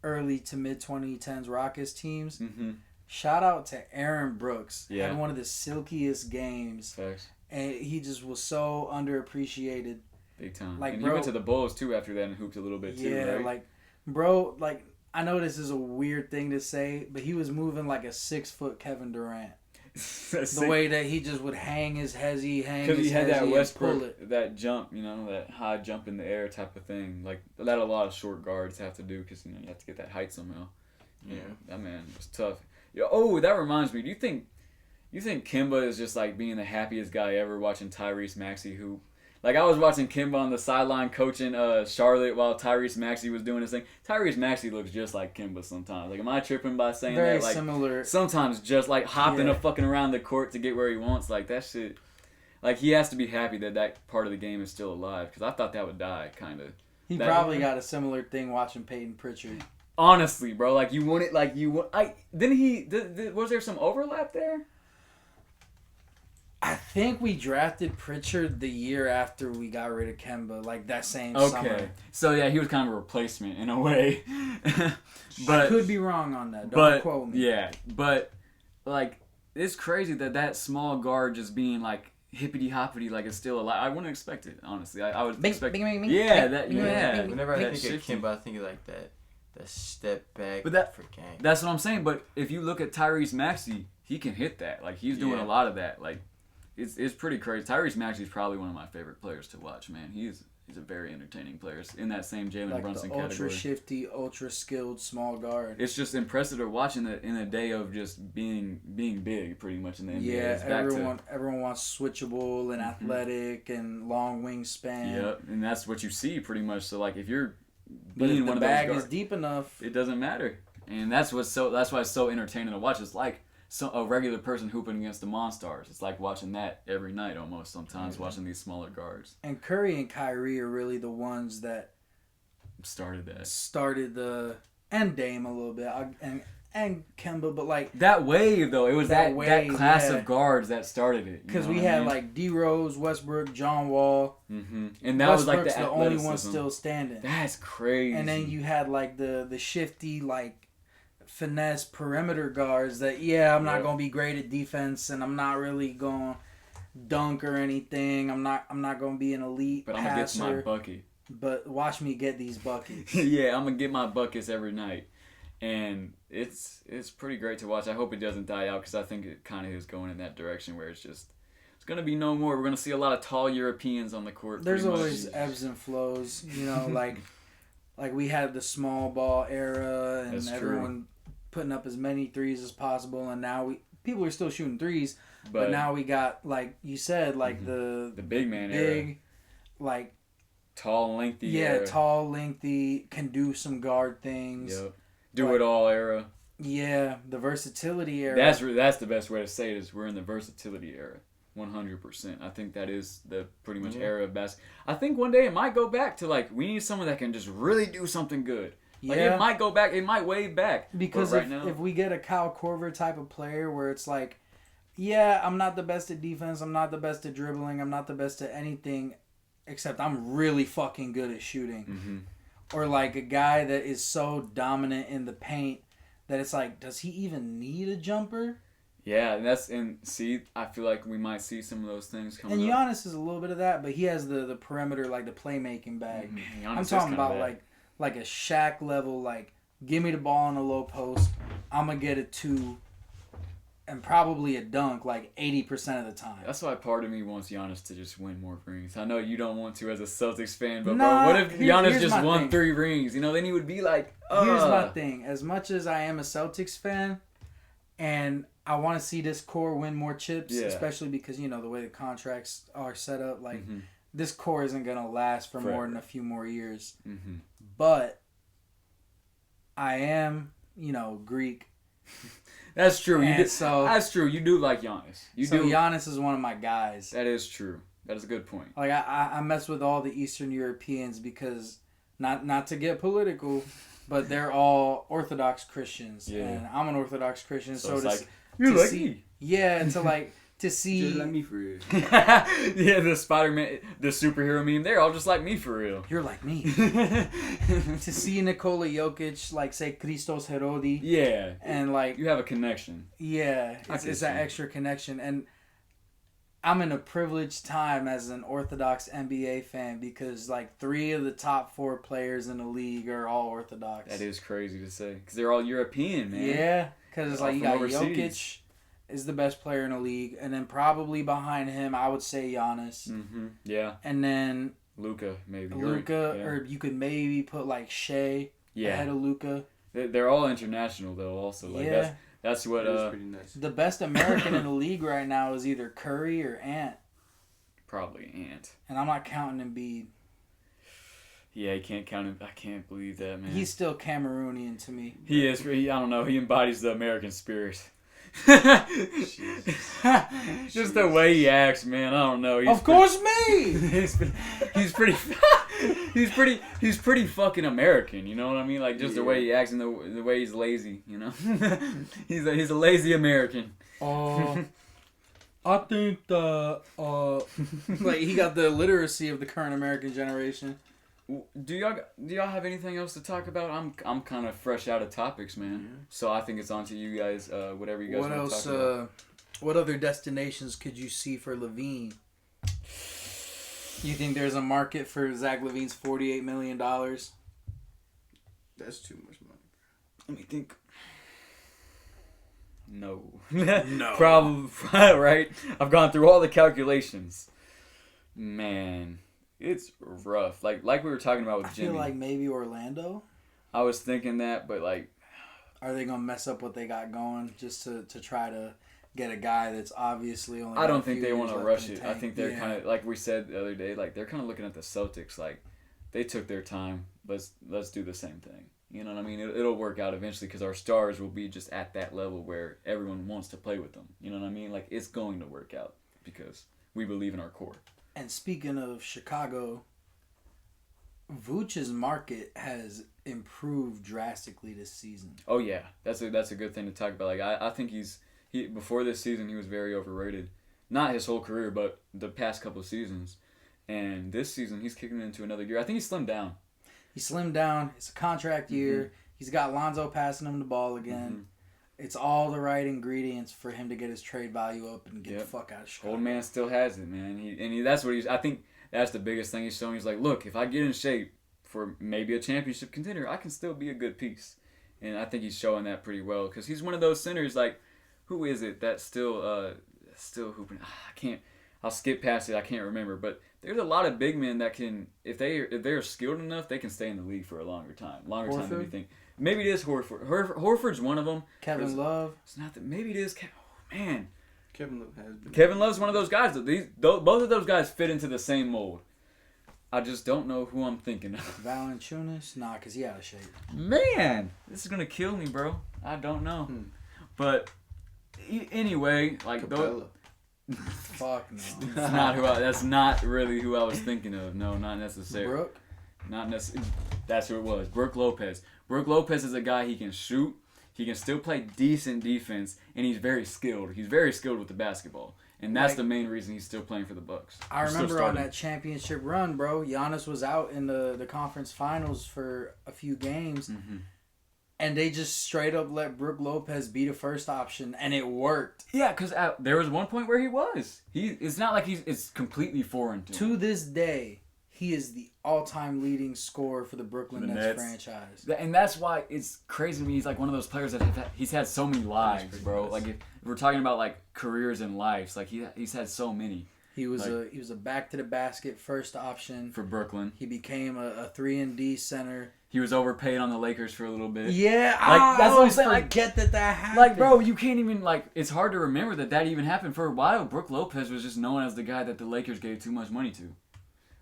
early to mid-2010s Rockets teams. Mm-hmm. Shout out to Aaron Brooks. Yeah. Had one of the silkiest games. Facts. And he just was so underappreciated. Big time. Like, and bro, he went to the Bulls, too, after that and hooped a little bit, too, yeah, right? like, bro, like, I know this is a weird thing to say, but he was moving like a 6-foot Kevin Durant. The way that he just would hang his hezzy, because he had that Westbrook, that jump, that high jump in the air type of thing. Like, that a lot of short guards have to do because, you have to get that height somehow. Yeah. That man was tough. Oh, that reminds me. Do you think Kemba is just like being the happiest guy ever watching Tyrese Maxey hoop? Like, I was watching Kemba on the sideline coaching Charlotte while Tyrese Maxey was doing his thing. Tyrese Maxey looks just like Kemba sometimes. Like, am I tripping by saying very that? Like, similar. Sometimes just like hopping a fucking around the court to get where he wants. Like, that shit. Like, he has to be happy that part of the game is still alive because I thought that would die, kind of. He probably got a similar thing watching Peyton Pritchard. Honestly, bro, like you want it, like you want. Was there some overlap there? I think we drafted Pritchard the year after we got rid of Kemba, like that same summer. Okay, so yeah, he was kind of a replacement in a way. But I could be wrong on that. Don't quote me. Yeah, but like it's crazy that small guard just being like hippity hoppity, like it's still alive. I wouldn't expect it, honestly. I would expect. Yeah. Whenever I think of Kemba, I think of like that step back for gang. That's what I'm saying. But if you look at Tyrese Maxey, he can hit that. Like he's doing a lot of that. Like it's pretty crazy. Tyrese Maxey is probably one of my favorite players to watch. Man, he's a very entertaining player. In that same Jalen Brunson the ultra category. shifty, ultra skilled small guard. It's just impressive to watching it in a day of just being big, pretty much in the NBA. Yeah, everyone wants switchable and athletic and long wingspan. Yep, and that's what you see pretty much. So like if you're But if one the of bag those is deep enough, it doesn't matter, and that's why it's so entertaining to watch. It's like a regular person hooping against the Monstars. It's like watching that every night almost. Sometimes watching these smaller guards. And Curry and Kyrie are really the ones that started and Dame a little bit and Kemba, but like that wave though. It was that class of guards that started it. Because we had like D Rose, Westbrook, John Wall. Mm-hmm. And that was like the only one still standing. That's crazy. And then you had like the shifty like finesse perimeter guards that I'm not gonna be great at defense and I'm not really gonna dunk or anything. I'm not gonna be an elite but passer. I'm gonna get my bucket. But watch me get these buckets. Yeah, I'm gonna get my buckets every night, and it's pretty great to watch. I hope it doesn't die out because I think it kind of is going in that direction where it's gonna be no more. We're gonna see a lot of tall Europeans on the court. There's always ebbs and flows, like we had the small ball era and everyone putting up as many threes as possible, and now people are still shooting threes, but now we got like you said, like the big man era, like tall, lengthy. Yeah, tall, lengthy, can do some guard things. Yep. Do it all era. Yeah, the versatility era. That's the best way to say it is we're in the versatility era. 100%. I think that is the pretty much era of basketball. I think one day it might go back to like we need someone that can just really do something good. Like, it might go back. It might wave back. Because if we get a Kyle Korver type of player where it's like, yeah, I'm not the best at defense. I'm not the best at dribbling. I'm not the best at anything, except I'm really fucking good at shooting. Mm-hmm. Or like a guy that is so dominant in the paint that it's like, does he even need a jumper? Yeah, I feel like we might see some of those things coming up. And Giannis is a little bit of that, but he has the perimeter, like the playmaking bag. Mm-hmm. I'm talking about like a Shaq level, like, give me the ball in the low post, I'm going to get it 2, and probably a dunk like 80% of the time. That's why part of me wants Giannis to just win more rings. I know you don't want to as a Celtics fan, but bro, what if Giannis just won 3 rings? You know, then he would be like, Here's my thing. As much as I am a Celtics fan, and I want to see this core win more chips, especially because, you know, the way the contracts are set up, like, this core isn't going to last for more than a few more years. Mm-hmm. But I am, you know, Greek. That's true. That's true. You do like Giannis. Giannis is one of my guys. That is true. That is a good point. Like, I mess with all the Eastern Europeans because, not to get political, but they're all Orthodox Christians. Yeah. And I'm an Orthodox Christian. So it's like, you like me. Yeah, and to see... Just like me for real. Yeah, the Spider-Man, the superhero meme, they're all just like me for real. You're like me. To see Nikola Jokic, like, say, Christos Herodi. Yeah. And, like... You have a connection. Yeah. It's that extra connection. And I'm in a privileged time as an Orthodox NBA fan because, like, 3 of the top 4 players in the league are all Orthodox. That is crazy to say. Because they're all European, man. Yeah. Because it's like, you got Jokic is the best player in the league. And then probably behind him, I would say Giannis. Mm-hmm. Yeah. And then... Luka, maybe. Or you could maybe put, like, Shea ahead of Luka. They're all international, though, also. Like, that's what... pretty nice. The best American in the league right now is either Curry or Ant. Probably Ant. And I'm not counting Embiid. Yeah, you can't count him. I can't believe that, man. He's still Cameroonian to me. He is. I don't know. He embodies the American spirit. Just the way he acts, man. I don't know. Of course, me. He's pretty fucking American. You know what I mean? Like just the way he acts and the way he's lazy. You know, he's a lazy American. I think like he got the literacy of the current American generation. Do y'all have anything else to talk about? I'm kind of fresh out of topics, man. Yeah. So I think it's on to you guys. Whatever you guys want to talk about. What other destinations could you see for LAVINE? You think there's a market for Zach LaVine's $48 million? That's too much money. Let me think. No. No. Probably, right? I've gone through all the calculations. Man. It's rough. Like we were talking about with Jimmy. I feel like maybe Orlando. I was thinking that, but like... Are they going to mess up what they got going just to try to get a guy that's obviously only... I don't think they want to rush it. I think they're kind of, like we said the other day, like they're kind of looking at the Celtics like they took their time. Let's do the same thing. You know what I mean? It'll work out eventually because our stars will be just at that level where everyone wants to play with them. You know what I mean? Like it's going to work out because we believe in our core. And speaking of Chicago, Vooch's market has improved drastically this season. Oh yeah, that's a good thing to talk about. Like I think he before this season he was very overrated. Not his whole career, but the past couple of seasons. And this season he's kicking into another gear. I think he slimmed down. He slimmed down. It's a contract year. Mm-hmm. He's got Lonzo passing him the ball again. Mm-hmm. It's all the right ingredients for him to get his trade value up and get the fuck out of Chicago. Old man still has it, man. That's what I think that's the biggest thing he's showing. He's like, look, if I get in shape for maybe a championship contender, I can still be a good piece. And I think he's showing that pretty well because he's one of those centers. Like, who is it that's still hooping? I'll skip past it. I can't remember. But there's a lot of big men that can, if they're skilled enough, they can stay in the league for a longer time time than you think. Maybe it is Horford. Horford's one of them. Kevin Love. It's not that. Maybe it is. Oh man. Kevin Love has been. Kevin Love's one of those guys. Both of those guys fit into the same mold. I just don't know who I'm thinking of. Valanciunas? Nah, because he out of shape. Man, this is gonna kill me, bro. I don't know. But anyway, like Capella. Fuck no. That's not really who I was thinking of. No, not necessarily. Brooke? Not necessarily. That's who it was. Brooke Lopez. Brook Lopez is a guy, he can shoot, he can still play decent defense, and he's very skilled. He's very skilled with the basketball. And that's the main reason he's still playing for the Bucks. I remember on that championship run, bro, Giannis was out in the conference finals for a few games, and they just straight up let Brook Lopez be the first option, and it worked. Yeah, because there was one point where he was. It's not like it's completely foreign to him. To this day, he is the all-time leading scorer for the Brooklyn Nets franchise. And that's why it's crazy to me. He's like one of those players that he's had so many lives, bro. Nice. Like if we're talking about like careers and lives, like he's had so many. He was a back to the basket first option for Brooklyn. He became a 3-and-D center. He was overpaid on the Lakers for a little bit. Yeah, like that's what I'm saying. Forget that happened. Like, bro, you can't even it's hard to remember that even happened for a while. Brook Lopez was just known as the guy that the Lakers gave too much money to.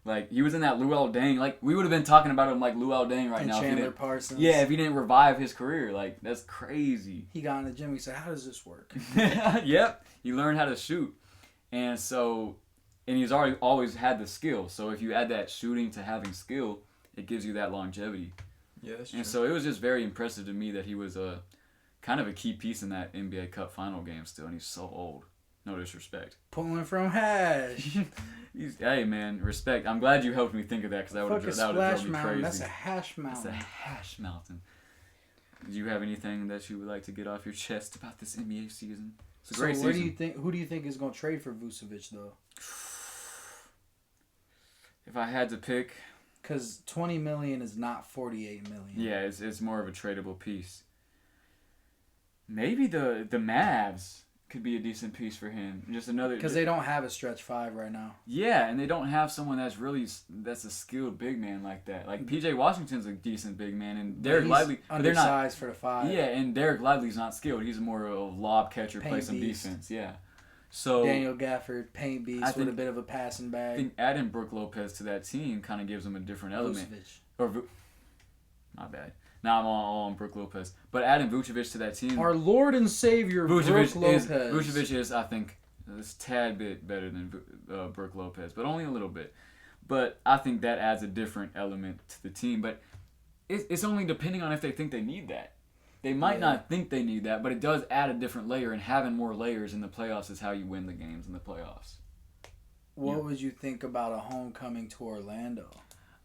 Like, he was in that Luol Deng. Like, we would have been talking about him like Luol Deng right now. Chandler Parsons. Yeah, if he didn't revive his career. Like, that's crazy. He got in the gym. He said, how does this work? Yep. He learned how to shoot. And he's always had the skill. So if you add that shooting to having skill, it gives you that longevity. Yeah, that's true. And so it was just very impressive to me that he was kind of a key piece in that NBA Cup final game still. And he's so old. No disrespect. Pulling from hash. Hey, man, respect. I'm glad you helped me think of that because that would have drove me crazy. That's a hash mountain. That's a hash mountain. Do you have anything that you would like to get off your chest about this NBA season? It's a great season. Who do you think is going to trade for Vucevic, though? If I had to pick... Because $20 million is not $48 million. Yeah, it's more of a tradable piece. Maybe the Mavs could be a decent piece for him. Just another because they don't have a stretch five right now. Yeah, and they don't have someone that's a skilled big man like that. Like PJ Washington's a decent big man, and Derek Lively, but they're not for the five. Yeah, and Derek Lively's not skilled. He's more of a lob catcher, play some defense. Yeah. So Daniel Gafford, paint beast with a bit of a passing bag. I think adding Brook Lopez to that team kind of gives them a different element. My bad. Now I'm all on Brook Lopez. But adding Vucevic to that team... Our Lord and Savior, Brook Lopez. Vucevic is, I think, a tad bit better than Brook Lopez, but only a little bit. But I think that adds a different element to the team. But it's only depending on if they think they need that. They might not think they need that, but it does add a different layer, and having more layers in the playoffs is how you win the games in the playoffs. What would you think about a homecoming to Orlando?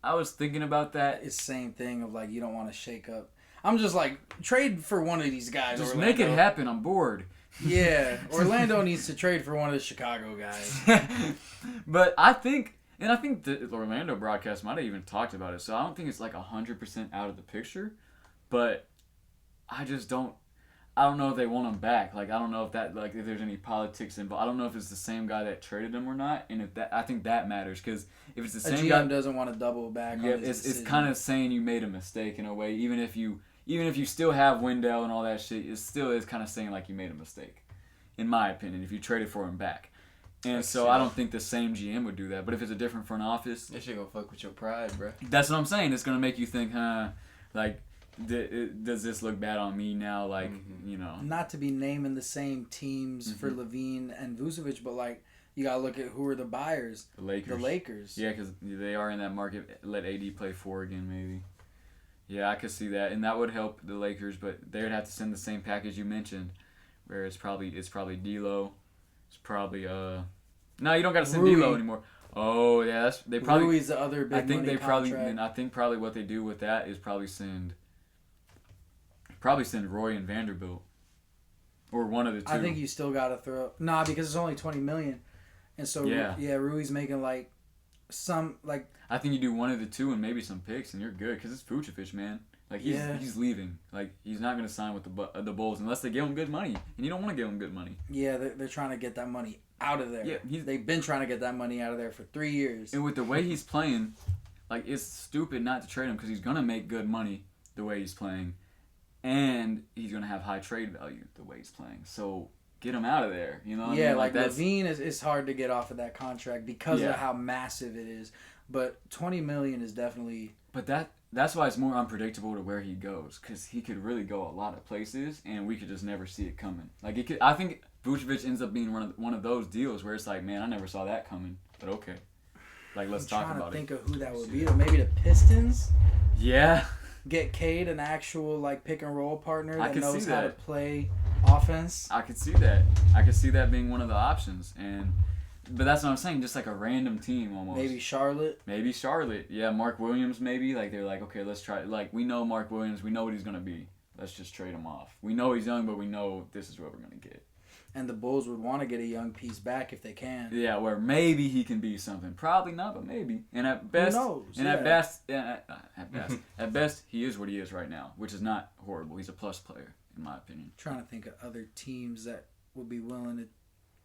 I was thinking about that. It's the same thing of you don't want to shake up. I'm just trade for one of these guys. Just Orlando. make it happen. I'm bored. Yeah, Orlando needs to trade for one of the Chicago guys. But I think the Orlando broadcast might have even talked about it. So I don't think it's 100% out of the picture. But I just don't. I don't know if they want him back. I don't know if that if there's any politics involved. I don't know if it's the same guy that traded him or not. And I think that matters because if it's the same guy, doesn't want to double back. Yeah, it's kind of saying you made a mistake in a way. Even if you still have Wendell and all that shit, it still is kind of saying you made a mistake, in my opinion. If you traded for him back, and so I don't think the same GM would do that. But if it's a different front office, that shit gonna fuck with your pride, bro. That's what I'm saying. It's gonna make you think, does this look bad on me now? Not to be naming the same teams for LAVINE and Vucevic, but you gotta look at who are the buyers. The Lakers. Yeah, because they are in that market. Let AD play 4 again, maybe. Yeah, I could see that, and that would help the Lakers. But they would have to send the same package you mentioned, where it's probably D'Lo. It's probably No, you don't got to send D'Lo anymore. Oh yeah, they probably. Rui's the other big. I think probably what they do with that is probably send Roy and Vanderbilt, or one of the two. I think you still gotta throw because it's only $20 million, and so Rui's making some. I think you do one of the two and maybe some picks and you're good because it's Vucevic, man. He's leaving. He's not gonna sign with the Bulls unless they give him good money, and you don't want to give him good money. Yeah, they're trying to get that money out of there. Yeah, they've been trying to get that money out of there for 3 years. And with the way he's playing, it's stupid not to trade him because he's gonna make good money the way he's playing. And he's going to have high trade value the way he's playing. So get him out of there. You know what I mean? LAVINE is hard to get off of that contract because of how massive it is. But $20 million is definitely... But that's why it's more unpredictable to where he goes. Because he could really go a lot of places and we could just never see it coming. I think Vucevic ends up being one of those deals where it's man, I never saw that coming. But okay. Let's talk about it. I'm trying to think of who that would be. Maybe the Pistons? Yeah. Get Cade an actual like pick and roll partner that knows how to play offense. I could see that. I could see that being one of the options, but that's what I'm saying. Just like a random team almost. Maybe Charlotte. Yeah, Mark Williams maybe. Like they're like, okay, let's try. Like we know Mark Williams. We know what he's gonna be. Let's just trade him off. We know he's young, but we know this is what we're gonna get. And the Bulls would want to get a young piece back if they can. Yeah, where maybe he can be something. Probably not, but maybe. And at best, who knows? And at best, he is what he is right now, which is not horrible. He's a plus player, in my opinion. Trying to think of other teams that would be willing to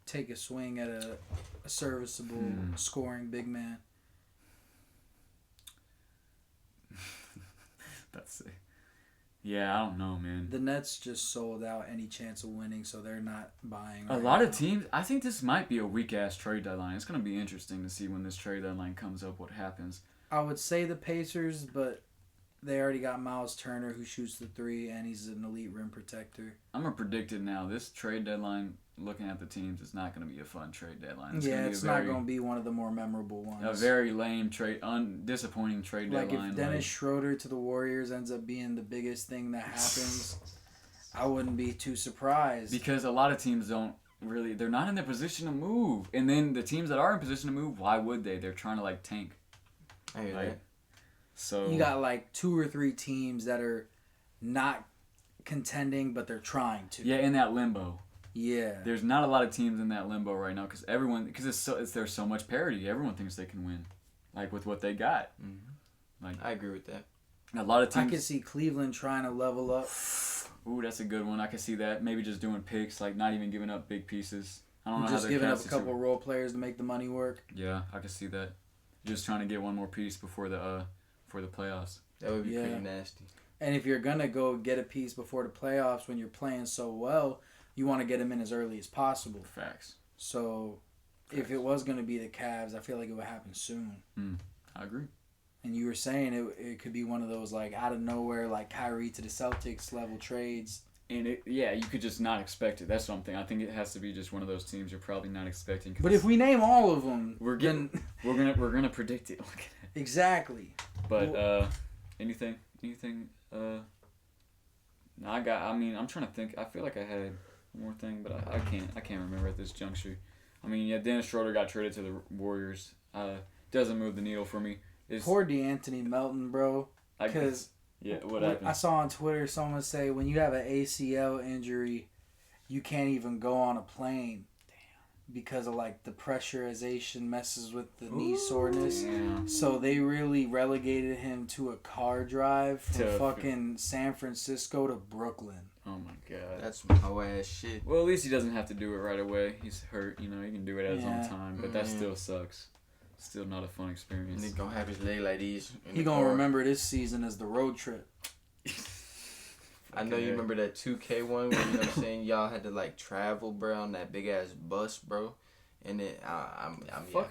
take a swing at a serviceable scoring big man. That's it. Yeah, I don't know, man. The Nets just sold out any chance of winning, so they're not buying. A lot of teams. I think this might be a weak-ass trade deadline. It's going to be interesting to see when this trade deadline comes up what happens. I would say the Pacers, but they already got Miles Turner who shoots the three, and he's an elite rim protector. I'm going to predict it now. This trade deadline, looking at the teams, it's not going to be a fun trade deadline. It's not going to be one of the more memorable ones. A very lame trade, disappointing trade deadline. Like if Dennis Schroeder to the Warriors ends up being the biggest thing that happens, I wouldn't be too surprised. Because a lot of teams they're not in the position to move. And then the teams that are in position to move, why would they? They're trying to like tank. I hear that. So you got like 2 or 3 teams that are not contending, but they're trying to. Yeah, in that limbo. Yeah. There's not a lot of teams in that limbo right now because there's so much parity. Everyone thinks they can win, like with what they got. Mm-hmm. Like I agree with that. A lot of teams. I could see Cleveland trying to level up. Ooh, that's a good one. I could see that. Maybe just doing picks, like not even giving up big pieces. I don't know just how giving up a couple role players to make the money work. Yeah, I could see that. Just trying to get one more piece before the playoffs. That would be pretty nasty. And if you're gonna go get a piece before the playoffs when you're playing so well, you want to get them in as early as possible. Facts. So, if it was gonna be the Cavs, I feel like it would happen soon. I agree. And you were saying it could be one of those like out of nowhere, like Kyrie to the Celtics level trades. And you could just not expect it. That's something. I think it has to be just one of those teams you're probably not expecting. But if we name all of them, we're gonna predict it. Exactly. But anything? I'm trying to think. I feel like I had one more thing, but I can't remember at this juncture. I mean, yeah, Dennis Schroeder got traded to the Warriors. Doesn't move the needle for me. Poor DeAnthony Melton, bro. Because what happened? I saw on Twitter someone say when you have an ACL injury, you can't even go on a plane. Because of like the pressurization messes with the knee soreness. Yeah. So they really relegated him to a car drive from fucking San Francisco to Brooklyn. Oh my god. That's hoe ass shit. Well, at least he doesn't have to do it right away. He's hurt, he can do it at his own time. But that still sucks. Still not a fun experience. And he's gonna have his leg like these. He gonna remember this season as the road trip. I know you remember that 2K one where, you know what I'm saying, y'all had to like travel, bro, on that big ass bus, bro. And then are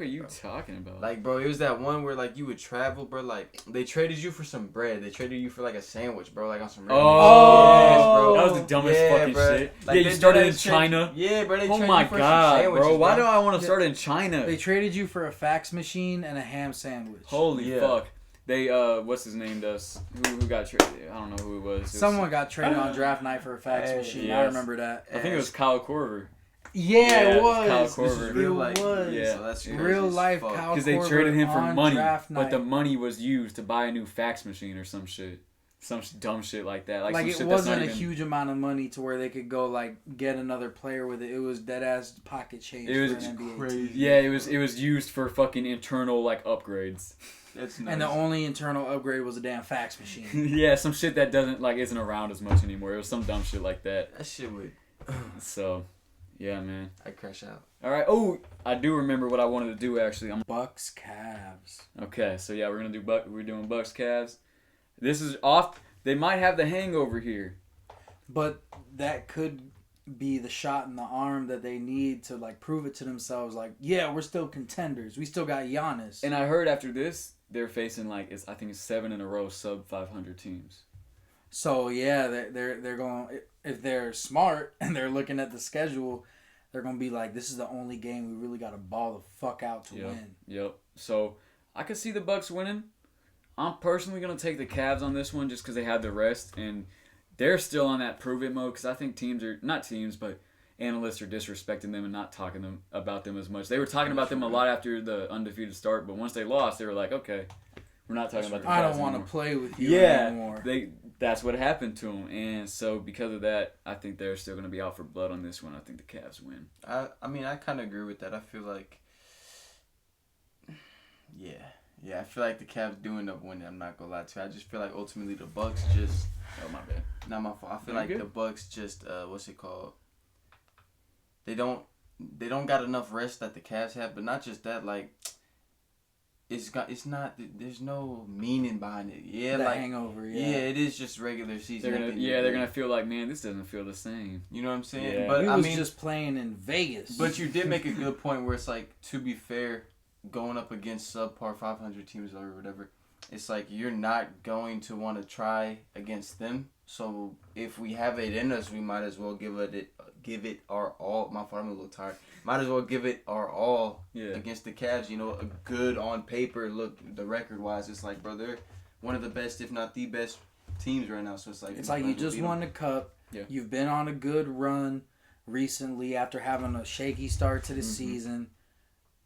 you talking about? Like, bro, it was that one where like you would travel, bro. Like they traded you for some bread. They traded you for like a sandwich, bro. Like on some. Yes, bro. That was the dumbest fucking shit. Like, you started in China. Yeah, bro. Oh my god, bro. Why do I want to start in China? They traded you for a fax machine and a ham sandwich. Holy fuck. They what's his name does who got traded? I don't know who it was. Someone got traded on draft night for a fax machine. Yes. I remember that. I think it was Kyle Korver. Yeah, it was. Kyle Korver. Real life. Yeah, so that's real life. Kyle Korver. Because they traded him for money, but the money was used to buy a new fax machine or some shit, some dumb shit like that. Like it wasn't a huge amount of money to where they could go like get another player with it. It was dead ass pocket change. It was for an NBA crazy. Team. Yeah, it was used for fucking internal like upgrades. That's nice. And the only internal upgrade was a damn fax machine. Yeah, some shit that isn't around as much anymore. It was some dumb shit like that. That shit would. So, yeah, man. I'd crash out. All right. Oh, I do remember what I wanted to do actually. Bucks Cavs. Okay, so yeah, we're doing Bucks Cavs. This is off. They might have the hangover here, but that could be the shot in the arm that they need to like prove it to themselves. Like, yeah, we're still contenders. We still got Giannis. And I heard after this, they're facing I think it's 7 in a row sub 500 teams. So yeah, they're going, if they're smart and they're looking at the schedule, they're gonna be like, this is the only game we really got to ball the fuck out to win. Yep. So I could see the Bucks winning. I'm personally going to take the Cavs on this one just because they have the rest, and they're still on that prove it mode because I think but analysts are disrespecting them and not talking about them as much. They were talking about them a lot after the undefeated start, but once they lost, they were like, okay, we're not talking about the Cavs I don't want to play with you anymore. That's what happened to them, and so because of that, I think they're still going to be out for blood on this one. I think the Cavs win. I mean, I kind of agree with that. I feel like, yeah, I feel like the Cavs do end up winning. I'm not gonna lie to you. I just feel like ultimately the Bucks just. Oh, my bad. Not my fault. I feel like the Bucks just what's it called? They don't got enough rest that the Cavs have, but not just that. Like, it's not. There's no meaning behind it. Yeah, the like hangover. Yeah, it is just regular season. They're gonna feel like, man, this doesn't feel the same. You know what I'm saying? Yeah. But I mean, just playing in Vegas. But you did make a good point where it's like, to be fair, going up against subpar 500 teams or whatever, it's like you're not going to want to try against them. So if we have it in us, we might as well give it our all. My fault, I'm a little tired. Might as well give it our all against the Cavs. You know, a good on paper look, the record wise, it's like, bro, they're one of the best, if not the best teams right now. So it's like you just won the cup. Yeah. You've been on a good run recently after having a shaky start to the season.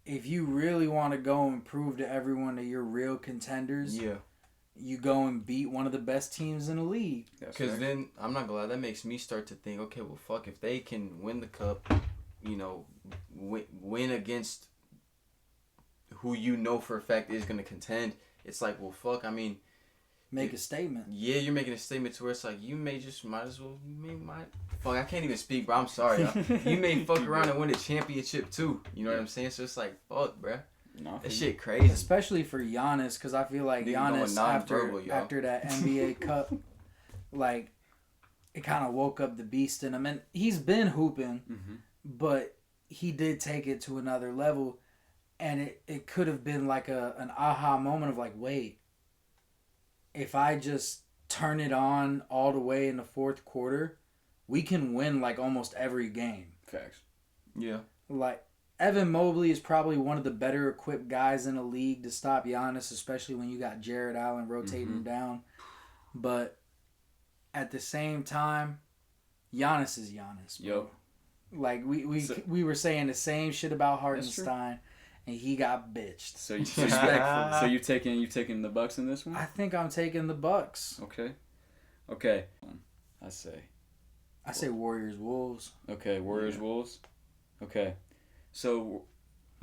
If you really want to go and prove to everyone that you're real contenders, you go and beat one of the best teams in the league. Because then, I'm not gonna lie, that makes me start to think, okay, well, fuck, if they can win the cup, you know, win against who you know for a fact is gonna contend, it's like, well, fuck, I mean, make a statement. Yeah, you're making a statement to where it's like, you might fuck, I can't even speak, bro, I'm sorry, y'all. You may fuck around and win a championship too, you know what I'm saying? So it's like, fuck, bruh. That shit crazy. Especially for Giannis, because I feel like Giannis, after that NBA Cup, like, it kind of woke up the beast in him. And he's been hooping, but he did take it to another level. And it could have been like an aha moment of like, wait, if I just turn it on all the way in the fourth quarter, we can win like almost every game. Facts. Yeah. Like, Evan Mobley is probably one of the better equipped guys in the league to stop Giannis, especially when you got Jared Allen rotating him down. But at the same time, Giannis is Giannis. Bro. Like we were saying the same shit about Hartenstein, and he got bitched. So you taking the Bucks in this one? I think I'm taking the Bucks. Okay. I say Warriors Wolves. Okay, Warriors Wolves. Okay. So,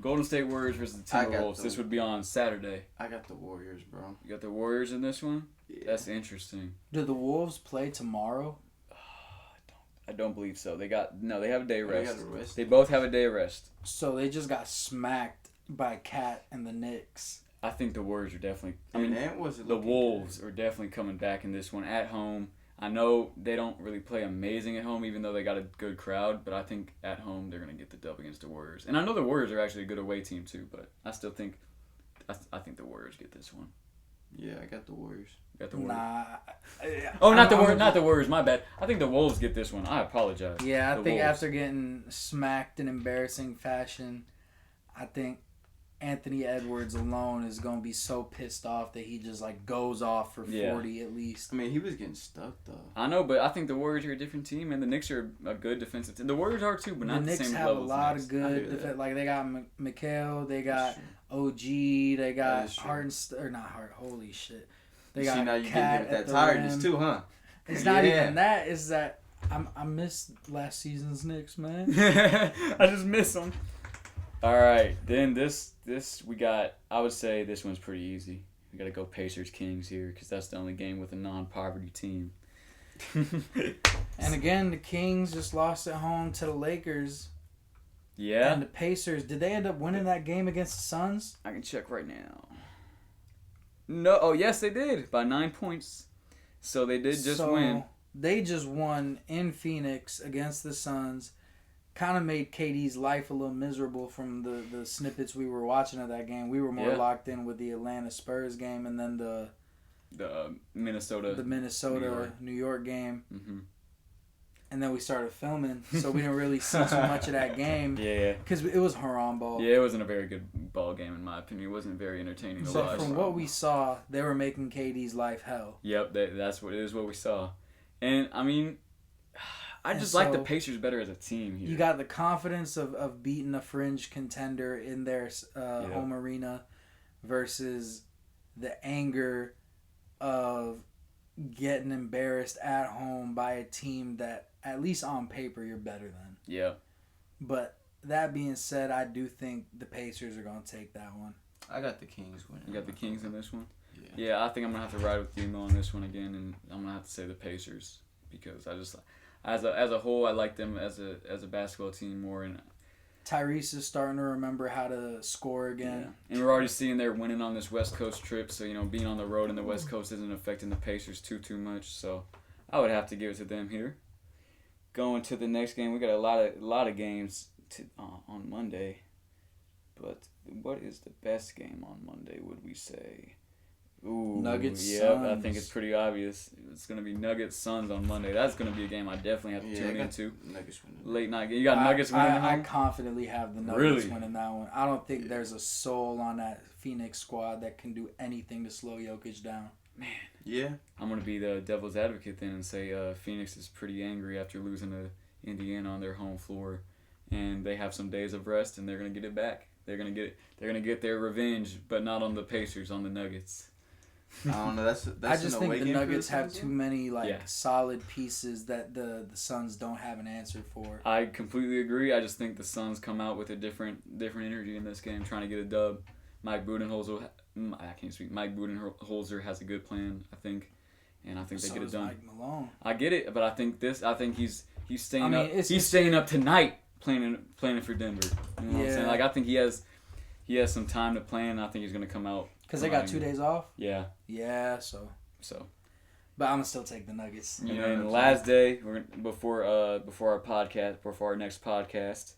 Golden State Warriors versus the Timberwolves. This would be on Saturday. I got the Warriors, bro. You got the Warriors in this one? Yeah. That's interesting. Do the Wolves play tomorrow? I don't believe so. They have a day of rest. They both have a day of rest. So they just got smacked by Cat and the Knicks. I think the Warriors are definitely... the Wolves are definitely coming back in this one at home. I know they don't really play amazing at home, even though they got a good crowd. But I think at home they're going to get the dub against the Warriors. And I know the Warriors are actually a good away team too. But I still think, I think the Warriors get this one. Yeah, I got the Warriors. You got the Warriors. Nah. Not the Warriors. My bad. I think the Wolves get this one. I apologize. Yeah, I think after getting smacked in embarrassing fashion, I think Anthony Edwards alone is going to be so pissed off that he just like goes off for 40 at least. I mean, he was getting stuck though. I know, but I think the Warriors are a different team, and the Knicks are a good defensive team. The Warriors are too, but not the same level. The Knicks have a lot of good like they got Mikal, they got OG, they got holy shit. They got now you getting that tiredness too, huh? It's not even that, it's that I missed last season's Knicks, man. I just miss them. All right, then this we got. I would say this one's pretty easy. We got to go Pacers Kings here because that's the only game with a non-poverty team. And again, the Kings just lost at home to the Lakers. Yeah. And the Pacers, did they end up winning that game against the Suns? I can check right now. No. Oh, yes, they did by 9 points. So they did just win. They just won in Phoenix against the Suns. Kind of made KD's life a little miserable from the snippets we were watching of that game. We were more locked in with the Atlanta Spurs game and then the Minnesota New York game. Mm-hmm. and then we started filming, so we didn't really see too much of that game. Yeah. Because it was haram ball. Yeah, it wasn't a very good ball game in my opinion. It wasn't very entertaining to watch. So from what we saw, they were making KD's life hell. Yep, that's what we saw. And I mean, I just like the Pacers better as a team here. You got the confidence of beating a fringe contender in their home arena versus the anger of getting embarrassed at home by a team that, at least on paper, you're better than. Yeah. But that being said, I do think the Pacers are going to take that one. I got the Kings winning. You got the Kings in this one? Yeah. I think I'm going to have to ride with Demo on this one again, and I'm going to have to say the Pacers because I just, as a whole, I like them as a basketball team more. And Tyrese is starting to remember how to score again. Yeah. And we're already seeing they're winning on this West Coast trip, so, being on the road in the West Coast isn't affecting the Pacers too much, so I would have to give it to them here. Going to the next game, we got a lot of games on Monday, but what is the best game on Monday, would we say? Ooh, Nuggets, Suns. I think it's pretty obvious. It's going to be Nuggets, Suns on Monday. That's going to be a game I definitely have to tune into. Nuggets winning. Late night game. You got Nuggets winning at home? I confidently have the Nuggets winning that one. I don't think there's a soul on that Phoenix squad that can do anything to slow Jokic down. Man. Yeah. I'm going to be the devil's advocate then and say Phoenix is pretty angry after losing to Indiana on their home floor. And they have some days of rest, and they're going to get it back. They're going to get their revenge, but not on the Pacers, on the Nuggets. I don't know. That's I just think the Nuggets have too many Yeah. solid pieces that the Suns don't have an answer for. I completely agree. I just think the Suns come out with a different energy in this game, trying to get a dub. Mike Budenholzer has a good plan, I think, and I think they get it done. Mike Malone. I get it, but I think he's staying up. He's staying up tonight playing for Denver. You know what I'm saying? Like I think he has some time to plan. I think he's gonna come out. Because they got 2 days off? Yeah. Yeah, so. But I'm going to still take the Nuggets. And then the last day, before our next podcast,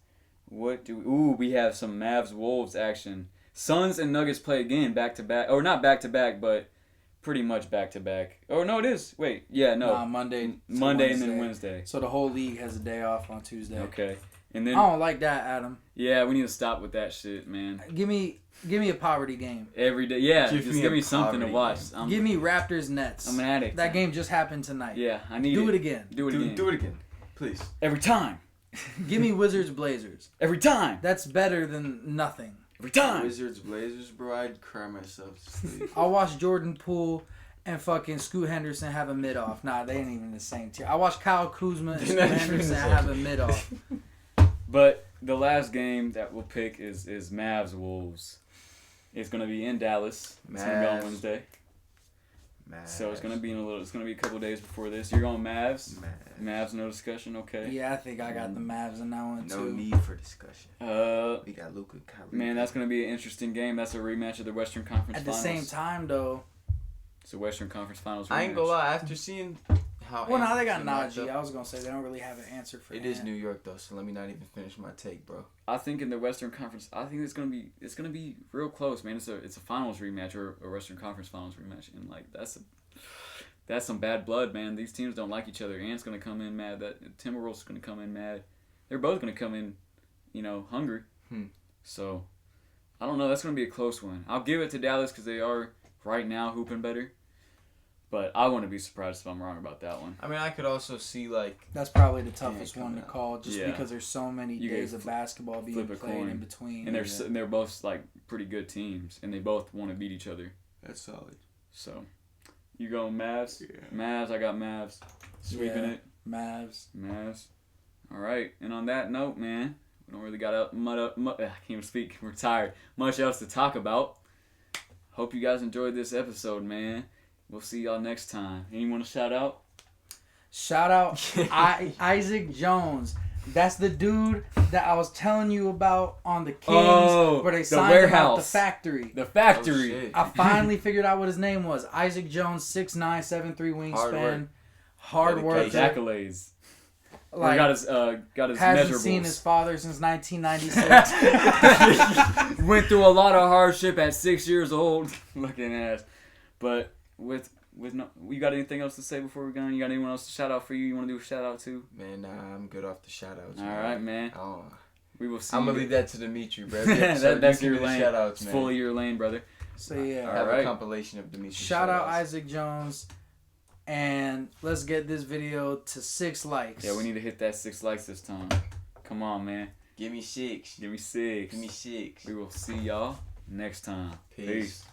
we have some Mavs-Wolves action. Suns and Nuggets play again back-to-back. Or not back-to-back, but pretty much back-to-back. Oh, no, it is. Wait. Yeah, no. Monday and then Wednesday. So the whole league has a day off on Tuesday. Okay. And then I don't like that, Adam. Yeah, we need to stop with that shit, man. Give me a poverty game. Every day. Yeah, give me something to watch. Give me Raptors Nets. I'm an addict. That game just happened tonight. Yeah, I need Do it again. Do it again. Please. Every time. Give me Wizards Blazers. Every time. That's better than nothing. Every time. Wizards Blazers, bro. I'd cry myself to sleep. I'll watch Jordan Poole and fucking Scoot Henderson have a mid-off. Nah, they ain't even the same tier. I watch Kyle Kuzma and Scoot Henderson have a mid-off. But the last game that we'll pick is Mavs-Wolves. It's gonna be in Dallas. It's gonna be on Wednesday. Mavs. So it's gonna be a couple days before this. You're going Mavs? Mavs, no discussion. Okay. Yeah, I think I got the Mavs in that one too. No need for discussion. We got Luka, Kyrie. Man, that's gonna be an interesting game. That's a rematch of the Western Conference At Finals. the same time, though. It's a Western Conference Finals rematch. I ain't gonna lie. After seeing how. Well, now they got Najee. I was gonna say they don't really have an answer for it. It is New York though, so let me not even finish my take, bro. I think in the Western Conference, I think it's gonna be real close, man. It's a finals rematch or a Western Conference Finals rematch, and like that's some bad blood, man. These teams don't like each other. Ant's gonna come in mad. That Timberwolves gonna come in mad. They're both gonna come in, hungry. So I don't know. That's gonna be a close one. I'll give it to Dallas because they are right now hooping better. But I wouldn't be surprised if I'm wrong about that one. I mean, I could also see that's probably the toughest one to call, just because there's so many days of basketball being played in between. And they're both like pretty good teams, and they both want to beat each other. That's solid. So, you going Mavs? Yeah. Mavs. I got Mavs. Sweeping it. Mavs. All right. And on that note, man, we don't really got I can't even speak. We're tired. Much else to talk about. Hope you guys enjoyed this episode, man. We'll see y'all next time. Anyone to shout out? Shout out Isaac Jones. That's the dude that I was telling you about on the Kings, where they signed him out the factory. The factory. I finally figured out what his name was. Isaac Jones, 6'9", 7'3" wingspan. Hard work. Accolades. Like, got his hasn't measurables. Seen his father since 1996. Went through a lot of hardship at 6 years old. Looking ass. But with you got anything else to say before we're going? You got anyone else to shout out for you? You want to do a shout out to? Man, nah, I'm good off the shout outs. All right, man. We will see. I'm gonna leave that to Dimitri, bro. That's your lane. Shout outs, it's man. fully your lane, brother. So yeah, I have a compilation of Dimitri. Shout out Isaac Jones, and let's get this video to 6 likes. Yeah, we need to hit that 6 likes this time. Come on, man. Give me 6. Give me 6. Give me 6. We will see y'all next time. Peace.